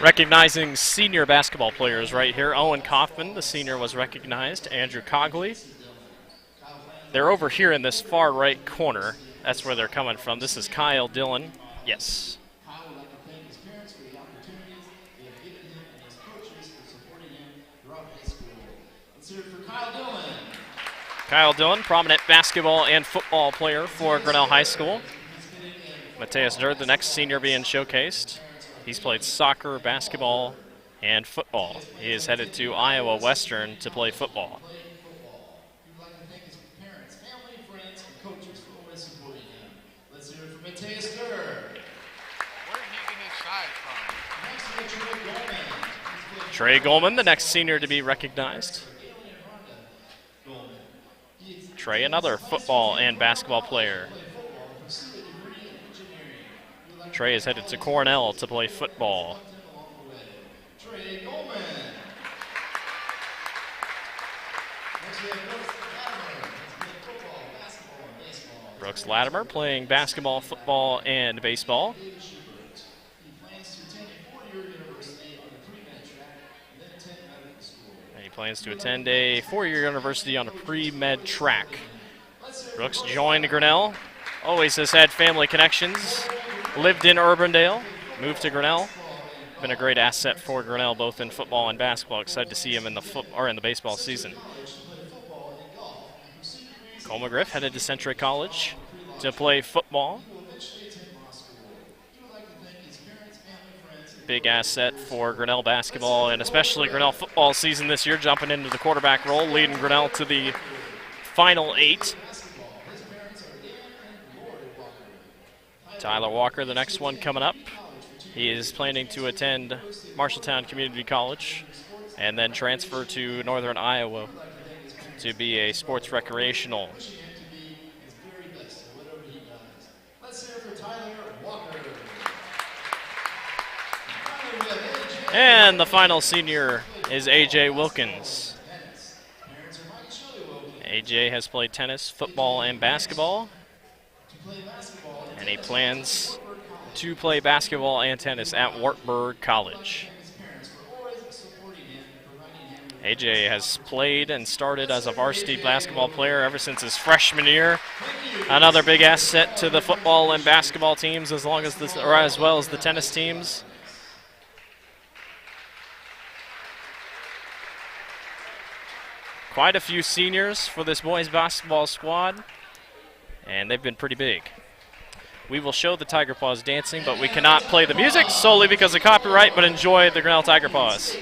[SPEAKER 1] Recognizing senior basketball players right here. Owen Kaufman, the senior, was recognized. Andrew Cogley. They're over here in this far right corner. That's where they're coming from. This is Kyle Dillon. Yes.
[SPEAKER 11] Kyle would like to thank his parents for the opportunities they have given him and his coaches for supporting him throughout high school. Let's hear it for Kyle Dillon.
[SPEAKER 1] Kyle Dillon, prominent basketball and football player for Grinnell High School. Mateus Durd, the next senior, being showcased. He's played soccer, basketball, and football. He is headed to Iowa Western to play football.
[SPEAKER 11] He would like to thank his parents, family, friends, and coaches for always supporting him. Let's hear it for Mateus Durd.
[SPEAKER 1] Trey Goldman, the next senior to be recognized. Trey, another football and basketball player. Trey is headed to Cornell to play football. Brooks Latimer playing basketball, football, and baseball. And he plans to attend a four-year university on a pre-med track. Brooks joined Grinnell. Always has had family connections. Lived in Urbandale. Moved to Grinnell. Been a great asset for Grinnell, both in football and basketball. Excited to see him in the baseball season. Cole McGriff headed to Century College to play football. Big asset for Grinnell basketball and especially Grinnell football season this year, jumping into the quarterback role, leading Grinnell to the Final 8. Tyler Walker, the next one coming up. He is planning to attend Marshalltown Community College and then transfer to Northern Iowa to be a sports recreational. And the final senior is AJ Wilkins. AJ has played tennis, football, and basketball. And he plans to play basketball and tennis at Wartburg College. AJ has played and started as a varsity basketball player ever since his freshman year. Another big asset to the football and basketball teams as well as the tennis teams. Quite a few seniors for this boys basketball squad, and they've been pretty big. We will show the Tiger Paws dancing, but we cannot play the music solely because of copyright, but enjoy the Grinnell Tiger Paws.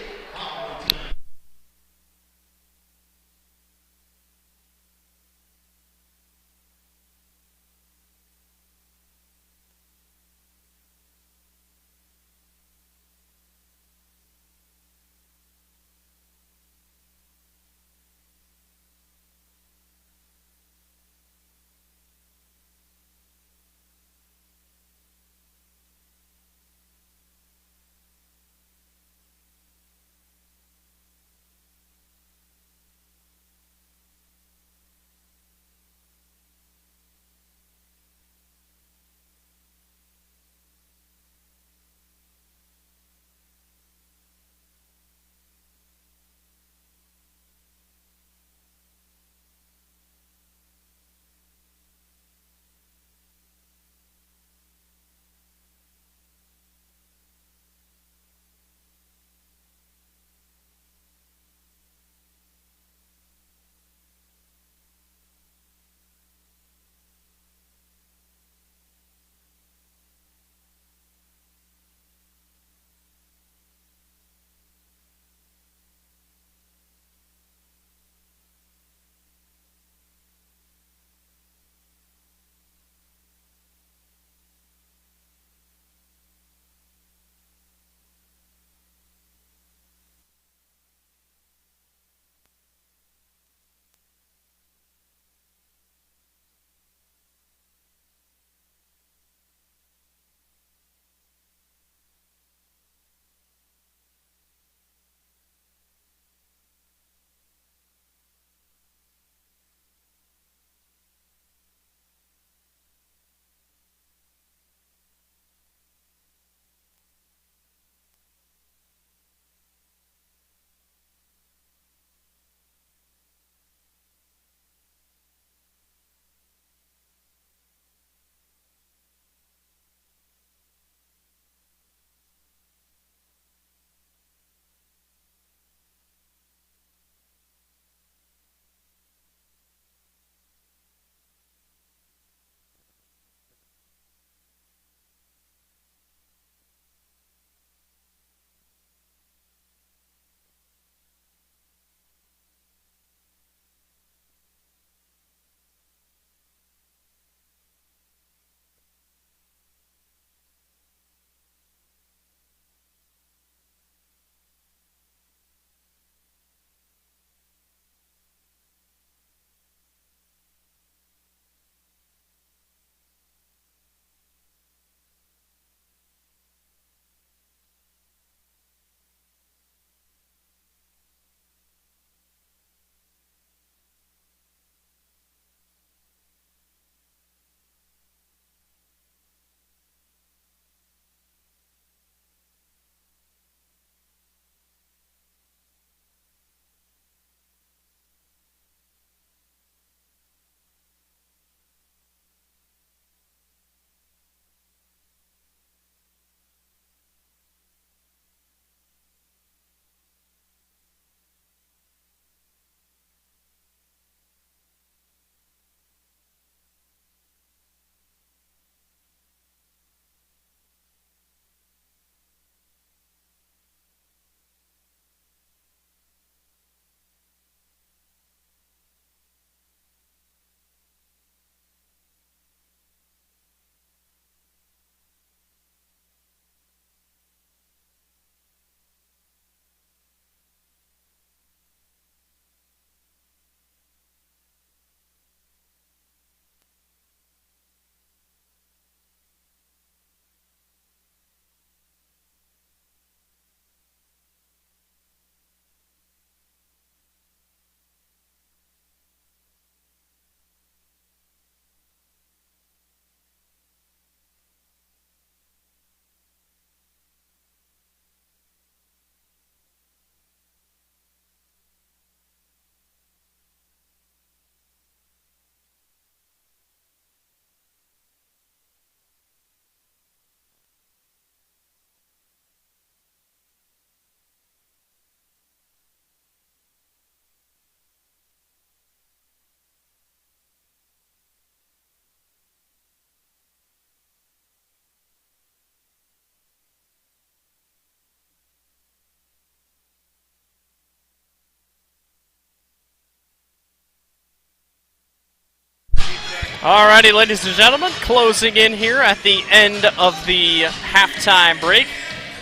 [SPEAKER 1] Alrighty, ladies and gentlemen, closing in here at the end of the halftime break.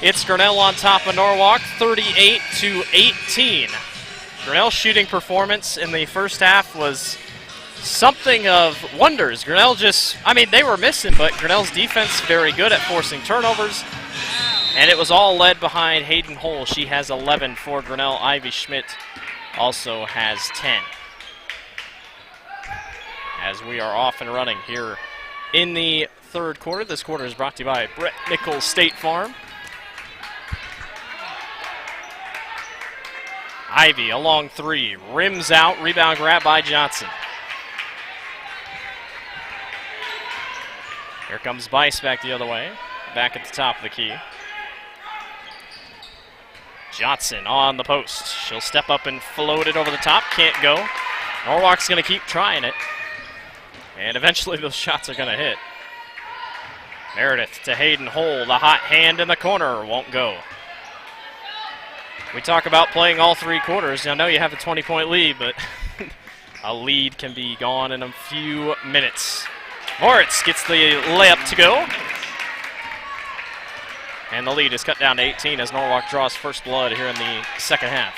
[SPEAKER 1] It's Grinnell on top of Norwalk, 38-18. Grinnell's shooting performance in the first half was something of wonders. Grinnell they were missing, but Grinnell's defense very good at forcing turnovers. And it was all led behind Hayden Hull. She has 11 for Grinnell. Ivy Schmidt also has 10. As we are off and running here in the third quarter. This quarter is brought to you by Brett Nichols State Farm. Ivy, a long three, rims out, rebound grab by Johnson. Here comes Bice back the other way, back at the top of the key. Johnson on the post. She'll step up and float it over the top, can't go. Norwalk's going to keep trying it. And eventually those shots are going to hit. Meredith to Hayden Hull. The hot hand in the corner won't go. We talk about playing all three quarters. I know you have a 20-point lead, but a lead can be gone in a few minutes. Moritz gets the layup to go. And the lead is cut down to 18 as Norwalk draws first blood here in the second half.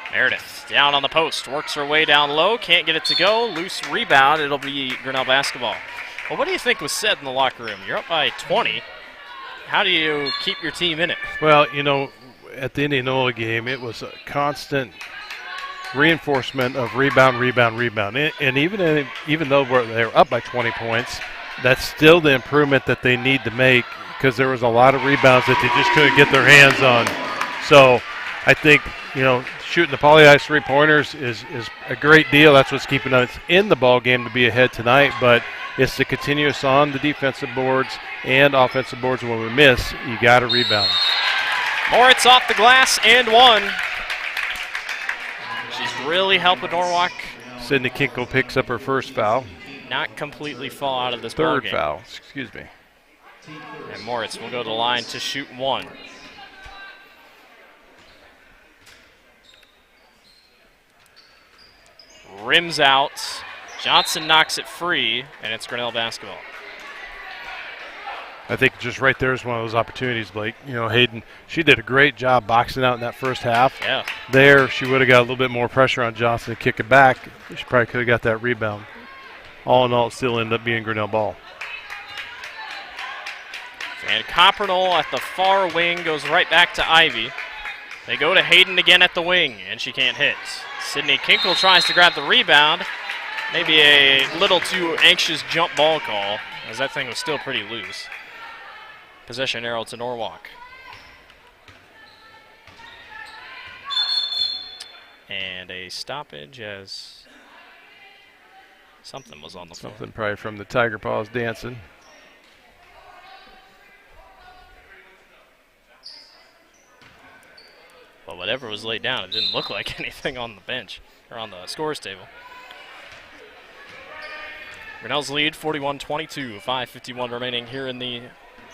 [SPEAKER 1] Meredith down on the post, works her way down low, can't get it to go, loose rebound, it'll be Grinnell basketball. Well, what do you think was said in the locker room? You're up by 20. How do you keep your team in it?
[SPEAKER 8] Well, at the Indianola game, it was a constant reinforcement of rebound. And even though they were up by 20 points, that's still the improvement that they need to make because there was a lot of rebounds that they just couldn't get their hands on. So I think, shooting the poly-ice three-pointers is a great deal. That's what's keeping us in the ball game to be ahead tonight. But it's to continue us on the defensive boards and offensive boards. When we miss, you got to rebound.
[SPEAKER 1] Moritz off the glass and one. She's really helping Norwalk.
[SPEAKER 8] Sydney Kinkle picks up her first foul.
[SPEAKER 1] Not completely fall out of this ball game.
[SPEAKER 8] Third foul, excuse me.
[SPEAKER 1] And Moritz will go to the line to shoot one. Rims out. Johnson knocks it free, and it's Grinnell basketball.
[SPEAKER 8] I think just right there is one of those opportunities, Blake. Hayden, she did a great job boxing out in that first half.
[SPEAKER 1] Yeah.
[SPEAKER 8] There, she would have got a little bit more pressure on Johnson to kick it back. She probably could have got that rebound. All in all, it still ended up being Grinnell ball.
[SPEAKER 1] And Copernol at the far wing goes right back to Ivy. They go to Hayden again at the wing, and she can't hit. Sydney Kinkle tries to grab the rebound. Maybe a little too anxious jump ball call, as that thing was still pretty loose. Possession arrow to Norwalk. And a stoppage as something was on the floor.
[SPEAKER 8] Something probably from the Tiger Paws dancing.
[SPEAKER 1] Well, whatever was laid down, it didn't look like anything on the bench or on the scores table. Grinnell's lead, 41-22, 5:51 remaining here in the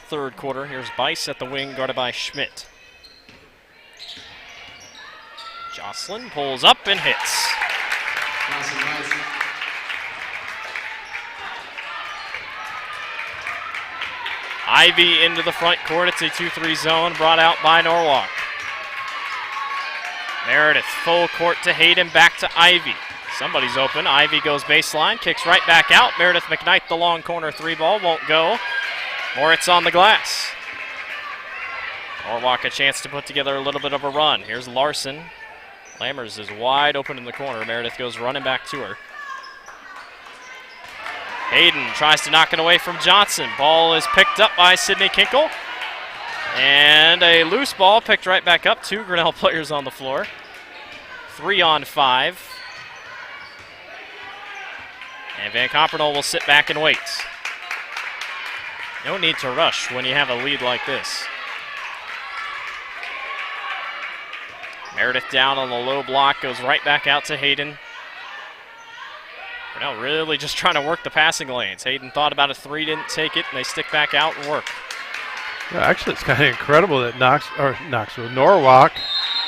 [SPEAKER 1] third quarter. Here's Bice at the wing, guarded by Schmidt. Jocelyn pulls up and hits. Ivy into the front court. It's a 2-3 zone brought out by Norwalk. Meredith full court to Hayden, back to Ivy. Somebody's open. Ivy goes baseline, kicks right back out. Meredith McKnight, the long corner three ball, won't go. Moritz on the glass. Norwalk a chance to put together a little bit of a run. Here's Larson. Lammers is wide open in the corner. Meredith goes running back to her. Hayden tries to knock it away from Johnson. Ball is picked up by Sydney Kinkle. And a loose ball picked right back up. Two Grinnell players on the floor. 3-on-5. And Van Copernol will sit back and wait. No need to rush when you have a lead like this. Meredith down on the low block, goes right back out to Hayden. Grinnell really just trying to work the passing lanes. Hayden thought about a three, didn't take it, and they stick back out and work.
[SPEAKER 8] Yeah, actually, it's kind of incredible that Norwalk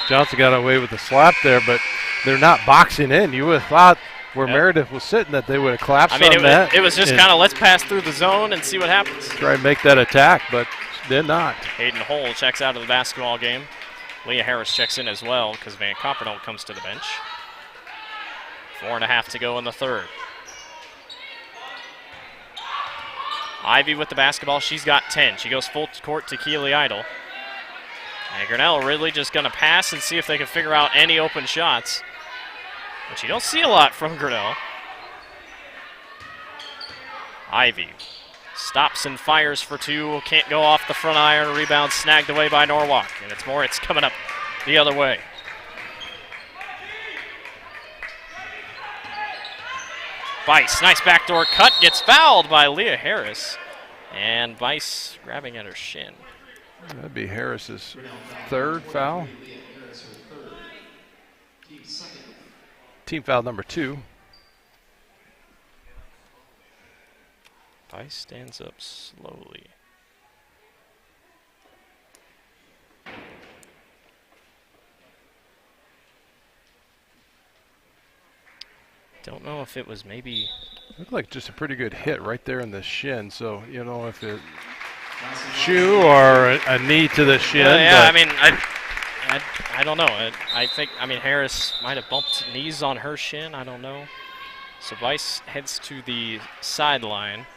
[SPEAKER 8] Johnson got away with the slap there, but they're not boxing in. You would have thought where Meredith was sitting that they would have collapsed on that.
[SPEAKER 1] It was just kind of let's pass through the zone and see what happens.
[SPEAKER 8] Try and make that attack, but did not.
[SPEAKER 1] Hayden Hull checks out of the basketball game. Leah Harris checks in as well because Van Coppernell comes to the bench. 4.5 to go in the third. Ivy with the basketball. She's got 10. She goes full court to Keely Idle. And Grinnell really just going to pass and see if they can figure out any open shots. But you don't see a lot from Grinnell. Ivy stops and fires for 2. Can't go off the front iron. Rebound snagged away by Norwalk. And it's Moritz coming up the other way. Bice, nice backdoor cut. Gets fouled by Leah Harris. And Bice grabbing at her shin.
[SPEAKER 8] That'd be Harris's third foul. Team foul number 2.
[SPEAKER 1] Bice stands up slowly. Don't know if it was maybe...
[SPEAKER 8] Looked like just a pretty good hit right there in the shin. So, you know, if it shoe or a knee to the shin.
[SPEAKER 1] Yeah, I mean, I don't know. I think, Harris might have bumped knees on her shin. I don't know. So Bice heads to the sideline.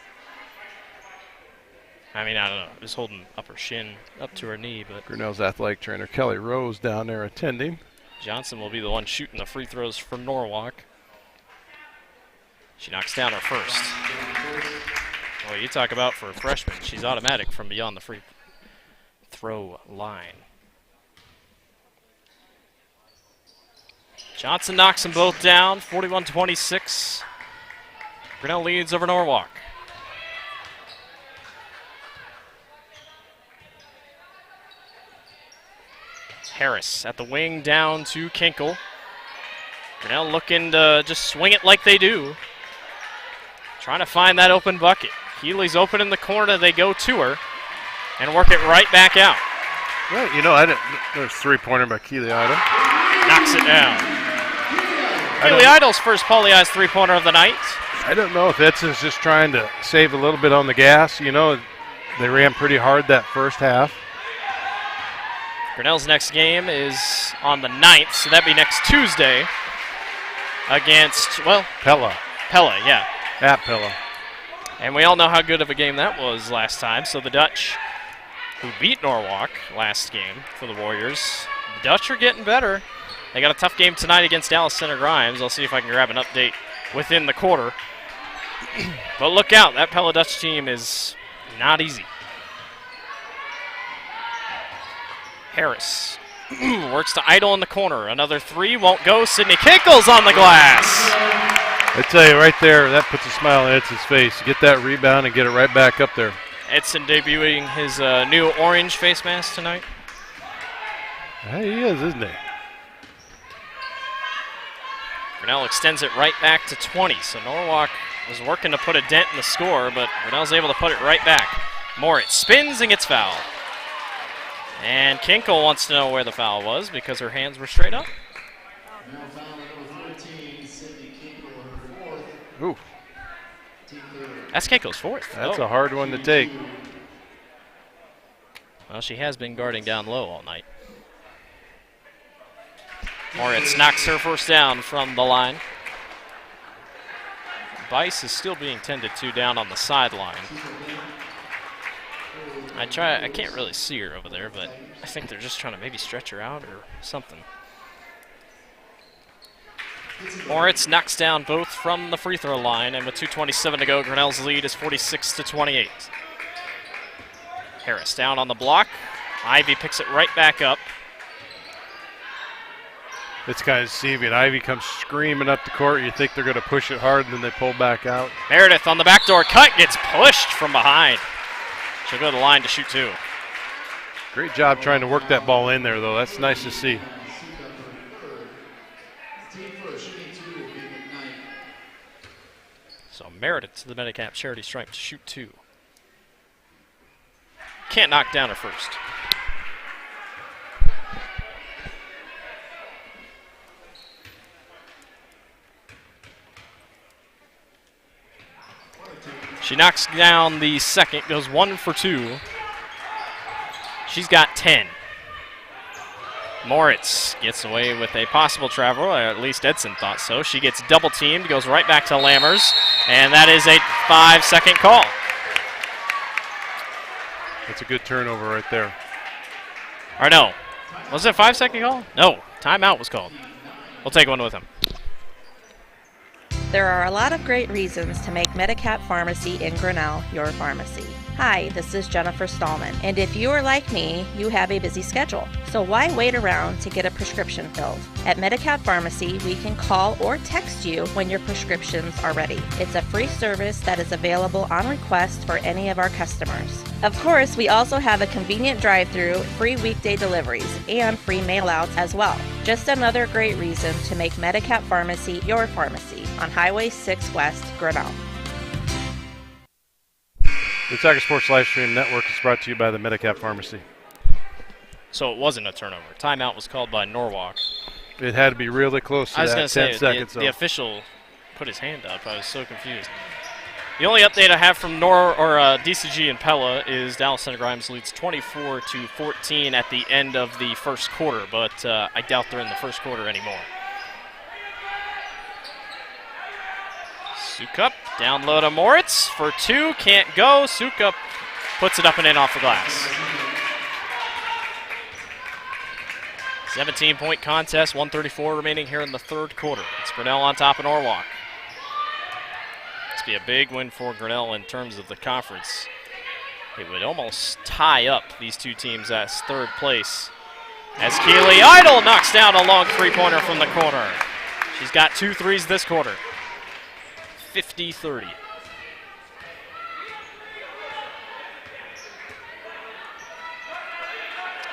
[SPEAKER 1] I don't know. Just holding up her shin up to her knee. But
[SPEAKER 8] Grinnell's athletic trainer Kelly Rose down there attending.
[SPEAKER 1] Johnson will be the one shooting the free throws for Norwalk. She knocks down her first. Well, you talk about for a freshman, she's automatic from beyond the free throw line. Johnson knocks them both down, 41-26. Grinnell leads over Norwalk. Harris at the wing down to Kinkle. Grinnell looking to just swing it like they do. Trying to find that open bucket. Healy's open in the corner. They go to her and work it right back out.
[SPEAKER 8] Right, you know, there's 3-pointer by Keely Idle.
[SPEAKER 1] Knocks it down. Keely Idle's first Pauli Eyes 3-pointer of the night.
[SPEAKER 8] I don't know if Edson's just trying to save a little bit on the gas. You know, they ran pretty hard that first half.
[SPEAKER 1] Grinnell's next game is on the 9th, so that'd be next Tuesday against, well,
[SPEAKER 8] Pella,
[SPEAKER 1] yeah.
[SPEAKER 8] At Pella.
[SPEAKER 1] And we all know how good of a game that was last time. So the Dutch, who beat Norwalk last game for the Warriors, the Dutch are getting better. They got a tough game tonight against Dallas Center Grimes. I'll see if I can grab an update within the quarter. But look out, that Pella Dutch team is not easy. Harris works to Idle in the corner. Another 3, won't go. Sydney Kinkle's on the glass.
[SPEAKER 8] I tell you right there, that puts a smile on Edson's face. Get that rebound and get it right back up there.
[SPEAKER 1] Edson debuting his new orange face mask tonight.
[SPEAKER 8] Hey, he is, isn't he?
[SPEAKER 1] Grinnell extends it right back to 20. So Norwalk was working to put a dent in the score, but Grinnell's able to put it right back. Moritz spins and gets fouled. And Kinkle wants to know where the foul was because her hands were straight up.
[SPEAKER 11] Now foul number 14, Sydney Kinkle, her 4th.
[SPEAKER 8] Ooh.
[SPEAKER 1] That's Kinkle's 4th.
[SPEAKER 8] That's a hard one to take.
[SPEAKER 1] Well, she has been guarding down low all night. Moritz knocks her first down from the line. Bice is still being tended to down on the sideline. I can't really see her over there, but I think they're just trying to maybe stretch her out or something. Moritz knocks down both from the free throw line, and with 2:27 to go, Grinnell's lead is 46-28. Harris down on the block. Ivy picks it right back up.
[SPEAKER 8] It's kind of deceiving. Ivy comes screaming up the court. You think they're going to push it hard, and then they pull back out.
[SPEAKER 1] Meredith on the backdoor cut, gets pushed from behind. She'll go to the line to shoot 2.
[SPEAKER 8] Great job trying to work that ball in there, though. That's nice to see.
[SPEAKER 1] So Meredith to the Medicap charity stripe to shoot 2. Can't knock down her first. She knocks down the second, goes 1 for 2. She's got 10. Moritz gets away with a possible travel, or at least Edson thought so. She gets double teamed, goes right back to Lammers, and that is a 5-second call.
[SPEAKER 8] That's a good turnover right there.
[SPEAKER 1] Or no, was it a 5-second call? No, timeout was called. We'll take one with him.
[SPEAKER 4] There are a lot of great reasons to make Medicap Pharmacy in Grinnell your pharmacy. Hi, this is Jennifer Stallman, and if you are like me, you have a busy schedule. So why wait around to get a prescription filled? At Medicap Pharmacy, we can call or text you when your prescriptions are ready. It's a free service that is available on request for any of our customers. Of course, we also have a convenient drive-through, free weekday deliveries, and free mail-outs as well. Just another great reason to make Medicap Pharmacy your pharmacy on Highway 6 West, Grinnell.
[SPEAKER 8] The Tiger Sports Livestream Network is brought to you by the Medicap Pharmacy.
[SPEAKER 1] So it wasn't a turnover. Timeout was called by Norwalk.
[SPEAKER 8] It had to be really close to
[SPEAKER 1] I was
[SPEAKER 8] that,
[SPEAKER 1] going to
[SPEAKER 8] 10
[SPEAKER 1] say,
[SPEAKER 8] seconds.
[SPEAKER 1] the official put his hand up. I was so confused. The only update I have from DCG and Pella is Dallas Center Grimes leads 24-14 at the end of the first quarter, but I doubt they're in the first quarter anymore. Sukup, down low to Moritz for 2, can't go. Sukup puts it up and in off the glass. 17-point contest, 1:34 remaining here in the third quarter. It's Grinnell on top of Norwalk. This would be a big win for Grinnell in terms of the conference. It would almost tie up these two teams as third place. As Keely Idle knocks down a long three-pointer from the corner. She's got 2 threes this quarter. 50-30.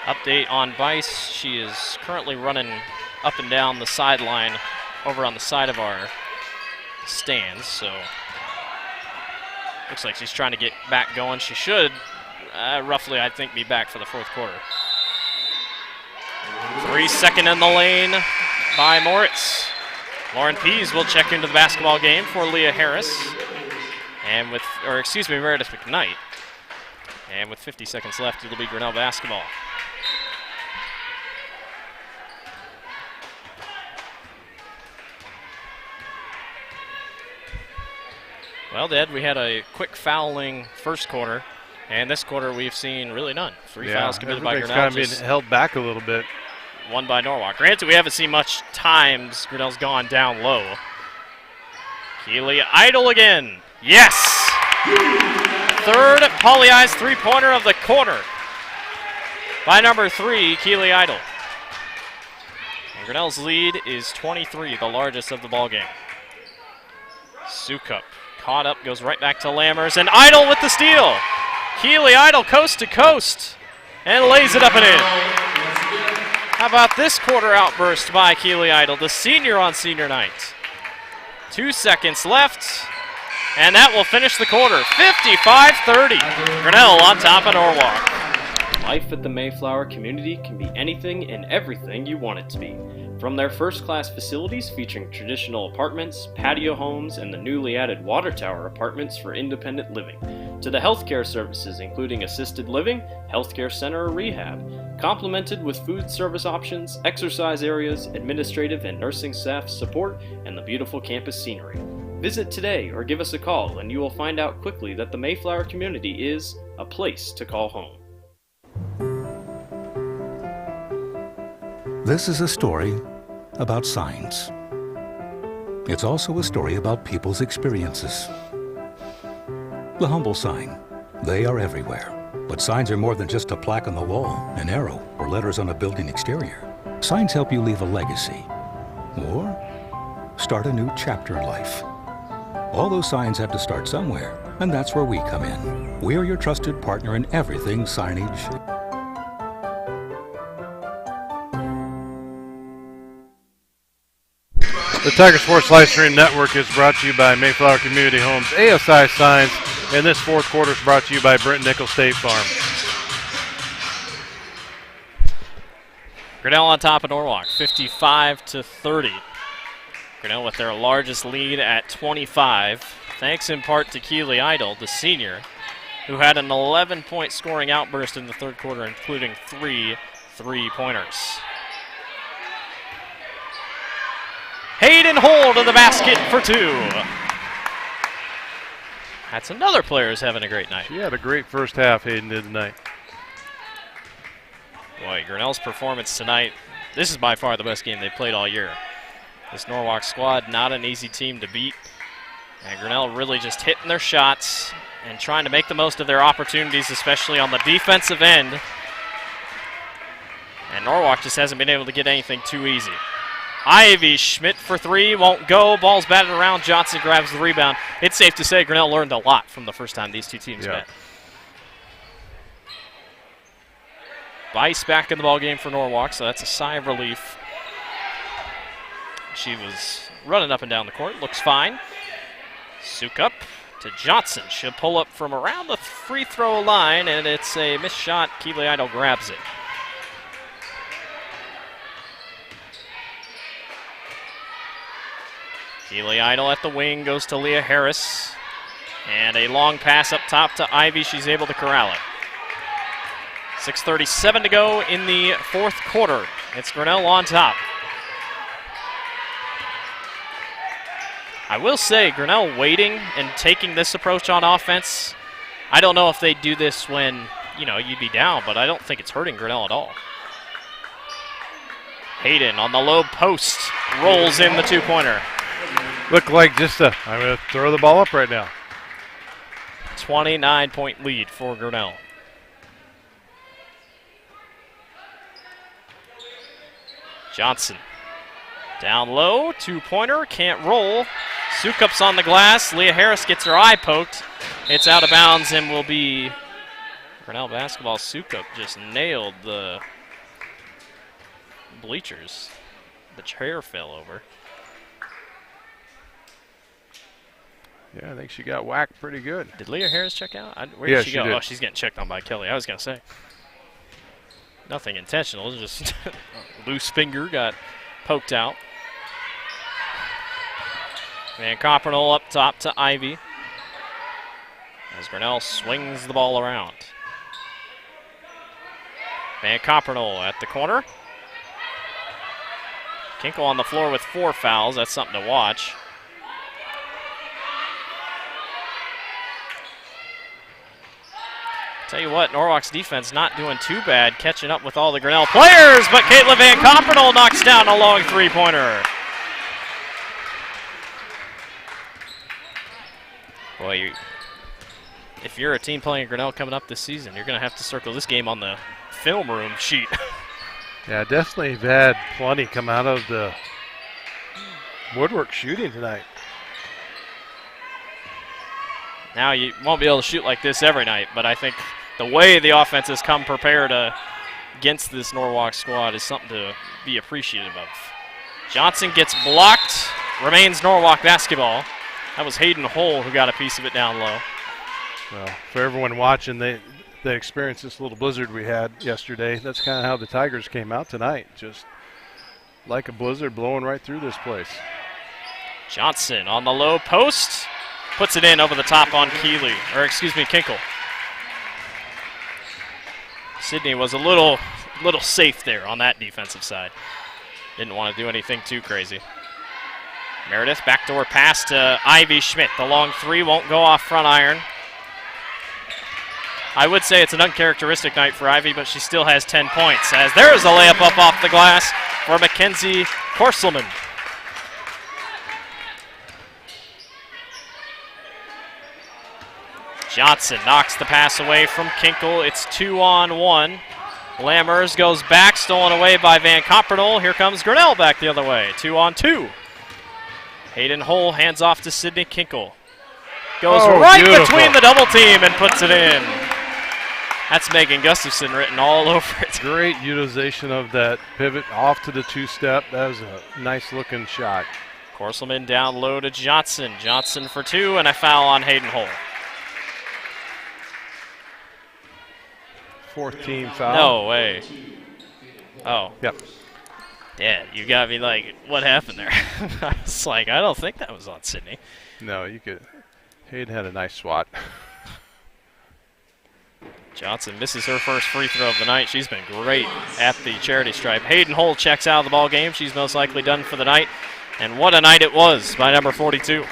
[SPEAKER 1] Update on Vice. She is currently running up and down the sideline over on the side of our stands, so looks like she's trying to get back going. She should roughly, I think, be back for the fourth quarter. 3 second in the lane by Moritz. Lauren Pease will check into the basketball game for Leah Harris. And Meredith McKnight. And with 50 seconds left, it'll be Grinnell basketball. Well, Dad, we had a quick fouling first quarter, and this quarter we've seen really none. 3 fouls committed by Grinnell.
[SPEAKER 8] Kind of being held back a little bit.
[SPEAKER 1] One by Norwalk. Granted, we haven't seen much times. Grinnell's gone down low. Keely Idle again. Yes! Third Pauli Eyes three-pointer of the quarter by number 3, Keely Idle. And Grinnell's lead is 23, the largest of the ball game. Sukup caught up, goes right back to Lammers, and Idle with the steal. Keely Idle coast to coast and lays it up and in. How about this quarter outburst by Keely Idle, the senior on senior night? 2 seconds left, and that will finish the quarter. 55-30. Grinnell on top of Norwalk. Life at the Mayflower community can be anything and everything you want it to be. From their first-class facilities featuring traditional apartments, patio homes, and the newly added water tower apartments for independent living, to the healthcare services including assisted living, healthcare center, or rehab, complemented with food service options, exercise areas, administrative and nursing staff support, and the beautiful campus scenery. Visit today or give us a call and you will find out quickly that the Mayflower community is a place to call home.
[SPEAKER 5] This is a story about signs. It's also a story about people's experiences. The humble sign. They are everywhere. But signs are more than just a plaque on the wall, an arrow, or letters on a building exterior. Signs help you leave a legacy or start a new chapter in life. All those signs have to start somewhere, and that's where we come in. We're your trusted partner in everything signage.
[SPEAKER 8] The Tiger Sports Livestream Network is brought to you by Mayflower Community Homes, ASI Signs, and this fourth quarter is brought to you by Brent Nickel State Farm.
[SPEAKER 1] Grinnell on top of Norwalk, 55-30. Grinnell with their largest lead at 25. thanks in part to Keeley Idle, the senior, who had an 11-point scoring outburst in the third quarter, including 3 3-pointers. Hayden Hull to the basket for 2. That's another player who's having a great night.
[SPEAKER 8] She had a great first half, Hayden did tonight.
[SPEAKER 1] Boy, Grinnell's performance tonight, this is by far the best game they've played all year. This Norwalk squad, not an easy team to beat. And Grinnell really just hitting their shots and trying to make the most of their opportunities, especially on the defensive end. And Norwalk just hasn't been able to get anything too easy. Ivy Schmidt for 3, won't go. Ball's batted around. Johnson grabs the rebound. It's safe to say Grinnell learned a lot from the first time these two teams met. Bice back in the ballgame for Norwalk, so that's a sigh of relief. She was running up and down the court. Looks fine. Sukup to Johnson. She'll pull up from around the free throw line, and it's a missed shot. Keeley Idle grabs it. Keeley Idle at the wing, goes to Leah Harris. And a long pass up top to Ivy. She's able to corral it. 6:37 to go in the fourth quarter. It's Grinnell on top. I will say, Grinnell waiting and taking this approach on offense, I don't know if they do this when, you'd be down, but I don't think it's hurting Grinnell at all. Hayden on the low post, rolls in the 2-pointer.
[SPEAKER 8] Look like I'm going to throw the ball up right now.
[SPEAKER 1] 29-point lead for Grinnell. Johnson down low, 2-pointer, can't roll. Sukup's on the glass. Leah Harris gets her eye poked. It's out of bounds and will be Grinnell basketball. Sukup just nailed the bleachers. The chair fell over.
[SPEAKER 8] Yeah, I think she got whacked pretty good.
[SPEAKER 1] Did Leah Harris check out? Where did she go?
[SPEAKER 8] Did.
[SPEAKER 1] Oh, she's getting checked on by Kelly. I was going to say. Nothing intentional, just loose finger got poked out. Van Coppernoll up top to Ivy as Grinnell swings the ball around. Van Coppernoll at the corner. Kinkle on the floor with 4 fouls. That's something to watch. Tell you what, Norwalk's defense not doing too bad, catching up with all the Grinnell players, but Caitlin Van Coppernoll knocks down a long 3-pointer. Boy, if you're a team playing Grinnell coming up this season, you're going to have to circle this game on the film room sheet.
[SPEAKER 8] Yeah, definitely have had plenty come out of the woodwork shooting tonight.
[SPEAKER 1] Now you won't be able to shoot like this every night, but I think the way the offense has come prepared against this Norwalk squad is something to be appreciative of. Johnson gets blocked, remains Norwalk basketball. That was Hayden Hull who got a piece of it down low.
[SPEAKER 8] Well, for everyone watching, they experienced this little blizzard we had yesterday. That's kind of how the Tigers came out tonight, just like a blizzard blowing right through this place.
[SPEAKER 1] Johnson on the low post. Puts it in over the top on Kinkle. Sydney was a little safe there on that defensive side. Didn't want to do anything too crazy. Meredith, backdoor pass to Ivy Schmidt. The long 3 won't go off front iron. I would say it's an uncharacteristic night for Ivy, but she still has 10 points, as there's a layup up off the glass for Mackenzie Korselman. Johnson knocks the pass away from Kinkle. It's 2-on-1. Lammers goes back, stolen away by Van Coppernoll. Here comes Grinnell back the other way. 2-on-2. Hayden Hull hands off to Sydney Kinkle. Goes right between the double team and puts it in. That's Megan Gustafson written all over it.
[SPEAKER 8] Great utilization of that pivot off to the 2-step. That was a nice looking shot.
[SPEAKER 1] Korselman down low to Johnson. Johnson for 2 and a foul on Hayden Hull.
[SPEAKER 8] 4th team foul.
[SPEAKER 1] No way. Oh.
[SPEAKER 8] Yep.
[SPEAKER 1] Yeah, you got me like, what happened there? I was like, I don't think that was on Sydney.
[SPEAKER 8] No, you could. Hayden had a nice swat.
[SPEAKER 1] Johnson misses her first free throw of the night. She's been great at the charity stripe. Hayden Hull checks out of the ball game. She's most likely done for the night. And what a night it was by number 42.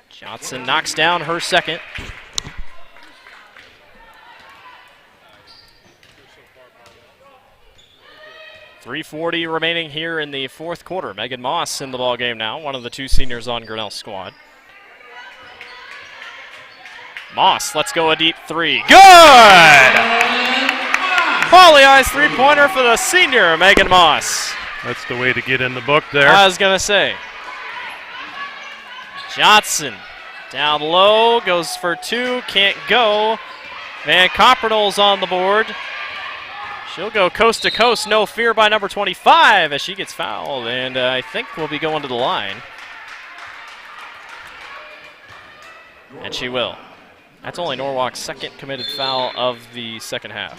[SPEAKER 1] Johnson knocks down her second. .340 remaining here in the fourth quarter. Megan Moss in the ball game now, one of the two seniors on Grinnell's squad. Moss, let's go a deep three. Good! Poly Eyes three-pointer for the senior, Megan Moss.
[SPEAKER 8] That's the way to get in the book there.
[SPEAKER 1] I was going to say. Johnson down low, goes for two, can't go. Van Coppernol's on the board. She'll go coast to coast, no fear by number 25 as she gets fouled, and I think we'll be going to the line. And she will. That's only Norwalk's second committed foul of the second half.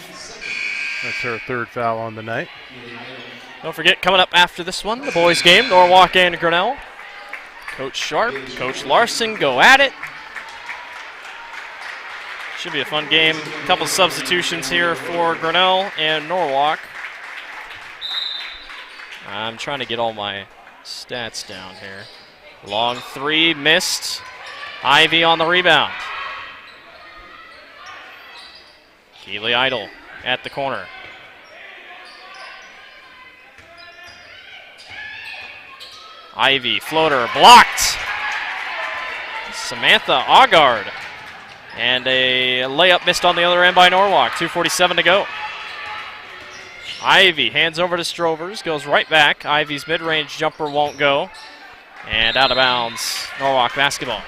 [SPEAKER 8] That's her third foul on the night.
[SPEAKER 1] Don't forget, coming up after this one, the boys' game, Norwalk and Grinnell. Coach Sharp, Coach Larson go at it. Should be a fun game. A couple substitutions here for Grinnell and Norwalk. I'm trying to get all my stats down here. Long three, missed. Ivy on the rebound. Keely Idle at the corner. Ivy, floater, blocked. Samantha Augard. And a layup missed on the other end by Norwalk. 2:47 to go. Ivy hands over to Strovers, goes right back. Ivy's mid-range jumper won't go. And out of bounds, Norwalk basketball.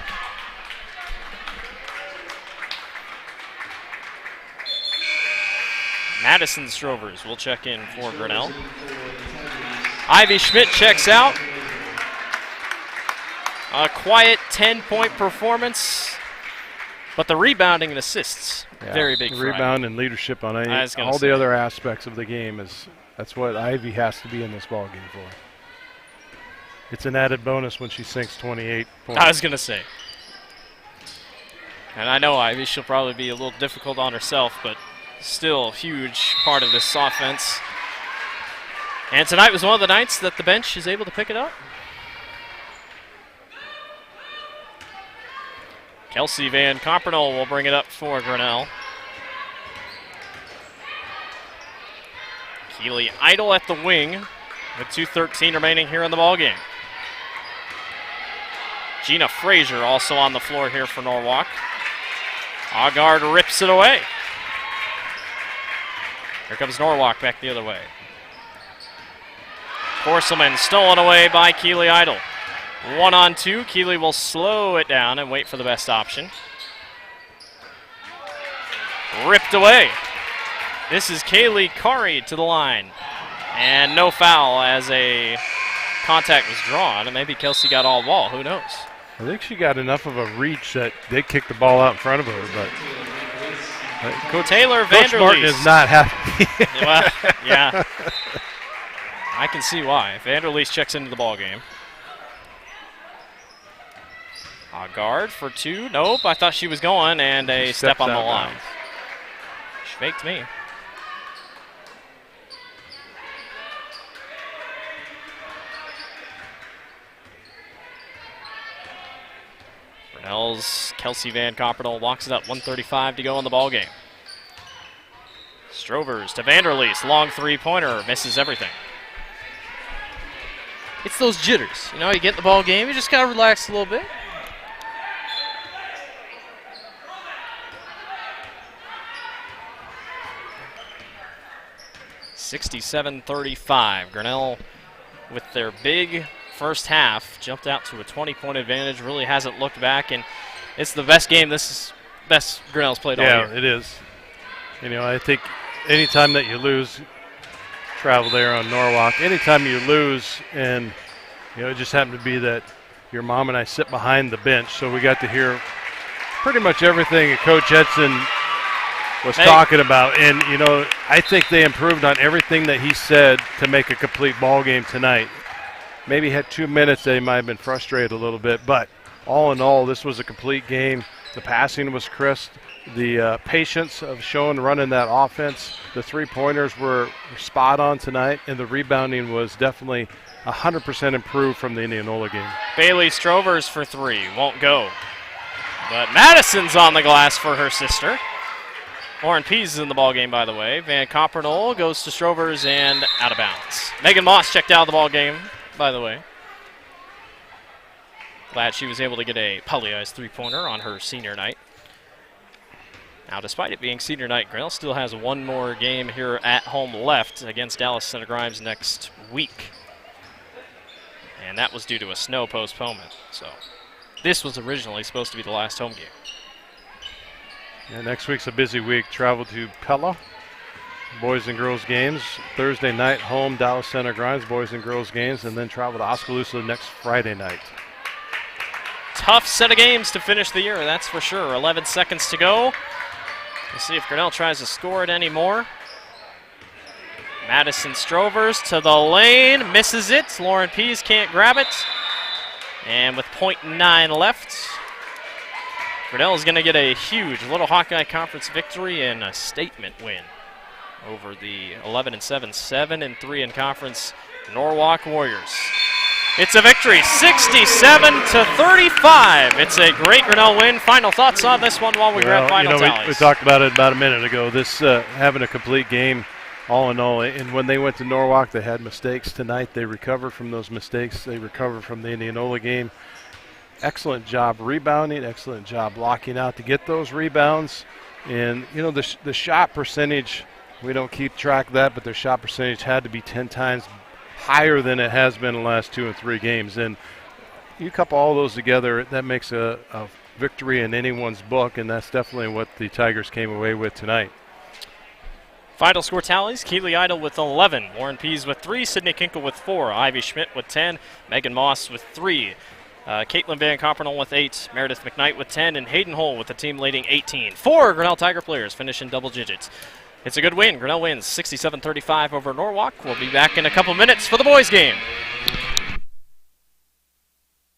[SPEAKER 1] Madison Strovers will check in for Grinnell. Ivy Schmidt checks out. A quiet 10-point performance. But the rebounding and assists, very big for
[SPEAKER 8] rebound
[SPEAKER 1] Ivy.
[SPEAKER 8] and leadership on
[SPEAKER 1] all
[SPEAKER 8] the other aspects of the game that's what Ivy has to be in this ball game for. It's an added bonus when she sinks 28 points.
[SPEAKER 1] I was going to say. And I know Ivy, she'll probably be a little difficult on herself, but still a huge part of this offense. And tonight was one of the nights that the bench is able to pick it up. Kelsey Van Coppernol will bring it up for Grinnell. Keely Idle at the wing with 2:13 remaining here in the ballgame. Gina Frazier also on the floor here for Norwalk. Augard rips it away. Here comes Norwalk back the other way. Porcelain stolen away by Keely Idle. 1-on-2, Keely will slow it down and wait for the best option. Ripped away. This is Kaylee Kari to the line. And no foul as a contact was drawn, and maybe Kelsey got all ball, who knows?
[SPEAKER 8] I think she got enough of a reach that they kicked the ball out in front of her, but
[SPEAKER 1] Taylor
[SPEAKER 8] Coach
[SPEAKER 1] Vanderleest
[SPEAKER 8] Martin is not happy.
[SPEAKER 1] Well, yeah. I can see why. Vanderleest checks into the ball game. Guard for two. Nope, I thought she was going, and a step on the line. She faked me. Grinnell's Kelsey Van Coppernol walks it up. 1:35 to go in the ball game. Strovers to Vanderleest. Long three-pointer. Misses everything. It's those jitters. You know, you get in the ball game, you just got to relax a little bit. .37-35. Grinnell, with their big first half, jumped out to a 20-point advantage. Really hasn't looked back, and it's the best game. This is best Grinnell's played all year.
[SPEAKER 8] Yeah, it is. You know, I think anytime that you lose, travel there on Norwalk, anytime you lose, and you know, it just happened to be that your mom and I sit behind the bench, so we got to hear pretty much everything that Coach Edson was talking about. And, you know, I think they improved on everything that he said to make a complete ball game tonight. Maybe had 2 minutes, they might have been frustrated a little bit, but all in all, this was a complete game. The passing was crisp. The patience of showing running that offense, the three-pointers were spot on tonight, and the rebounding was definitely 100% improved from the Indianola game.
[SPEAKER 1] Bailey Strovers for three. Won't go. But Madison's on the glass for her sister. Lauren Pease is in the ball game, by the way. Van Coppernol goes to Strovers and out of bounds. Megan Moss checked out of the ball game, by the way. Glad she was able to get a Polly-Eyes three-pointer on her senior night. Now, despite it being senior night, Grinnell still has one more game here at home left against Dallas Center Grimes next week. And that was due to a snow postponement. So this was originally supposed to be the last home game.
[SPEAKER 8] Yeah, next week's a busy week. Travel to Pella, boys and girls games. Thursday night, home, Dallas Center Grimes, boys and girls games, and then travel to Oskaloosa next Friday night.
[SPEAKER 1] Tough set of games to finish the year, that's for sure. 11 seconds to go. We'll see if Grinnell tries to score it anymore. Madison Strovers to the lane, misses it. Lauren Pease can't grab it. And with .9 left, Grinnell is going to get a huge Little Hawkeye Conference victory and a statement win over the 11-7, 7-3 in conference Norwalk Warriors. It's a victory, 67-35. It's a great Grinnell win. Final thoughts on this one while we grab final tallies.
[SPEAKER 8] We talked about it about a minute ago. This having a complete game, all in all. And when they went to Norwalk, they had mistakes tonight. They recovered from those mistakes. They recovered from the Indianola game. Excellent job rebounding. Excellent job blocking out to get those rebounds. And you know the shot percentage. We don't keep track of that, but their shot percentage had to be 10 times higher than it has been in the last 2 and 3 games. And you couple all those together, that makes a victory in anyone's book, and that's definitely what the Tigers came away with tonight.
[SPEAKER 1] Final score tallies, Keely Idle with 11, Warren Pease with 3, Sydney Kinkle with 4, Ivy Schmidt with 10, Megan Moss with 3, Caitlin Van Coppernol with 8, Meredith McKnight with 10, and Hayden Hull with the team leading 18. 4 Grinnell Tiger players finish in double digits. It's a good win. Grinnell wins 67-35 over Norwalk. We'll be back in a couple minutes for the boys game.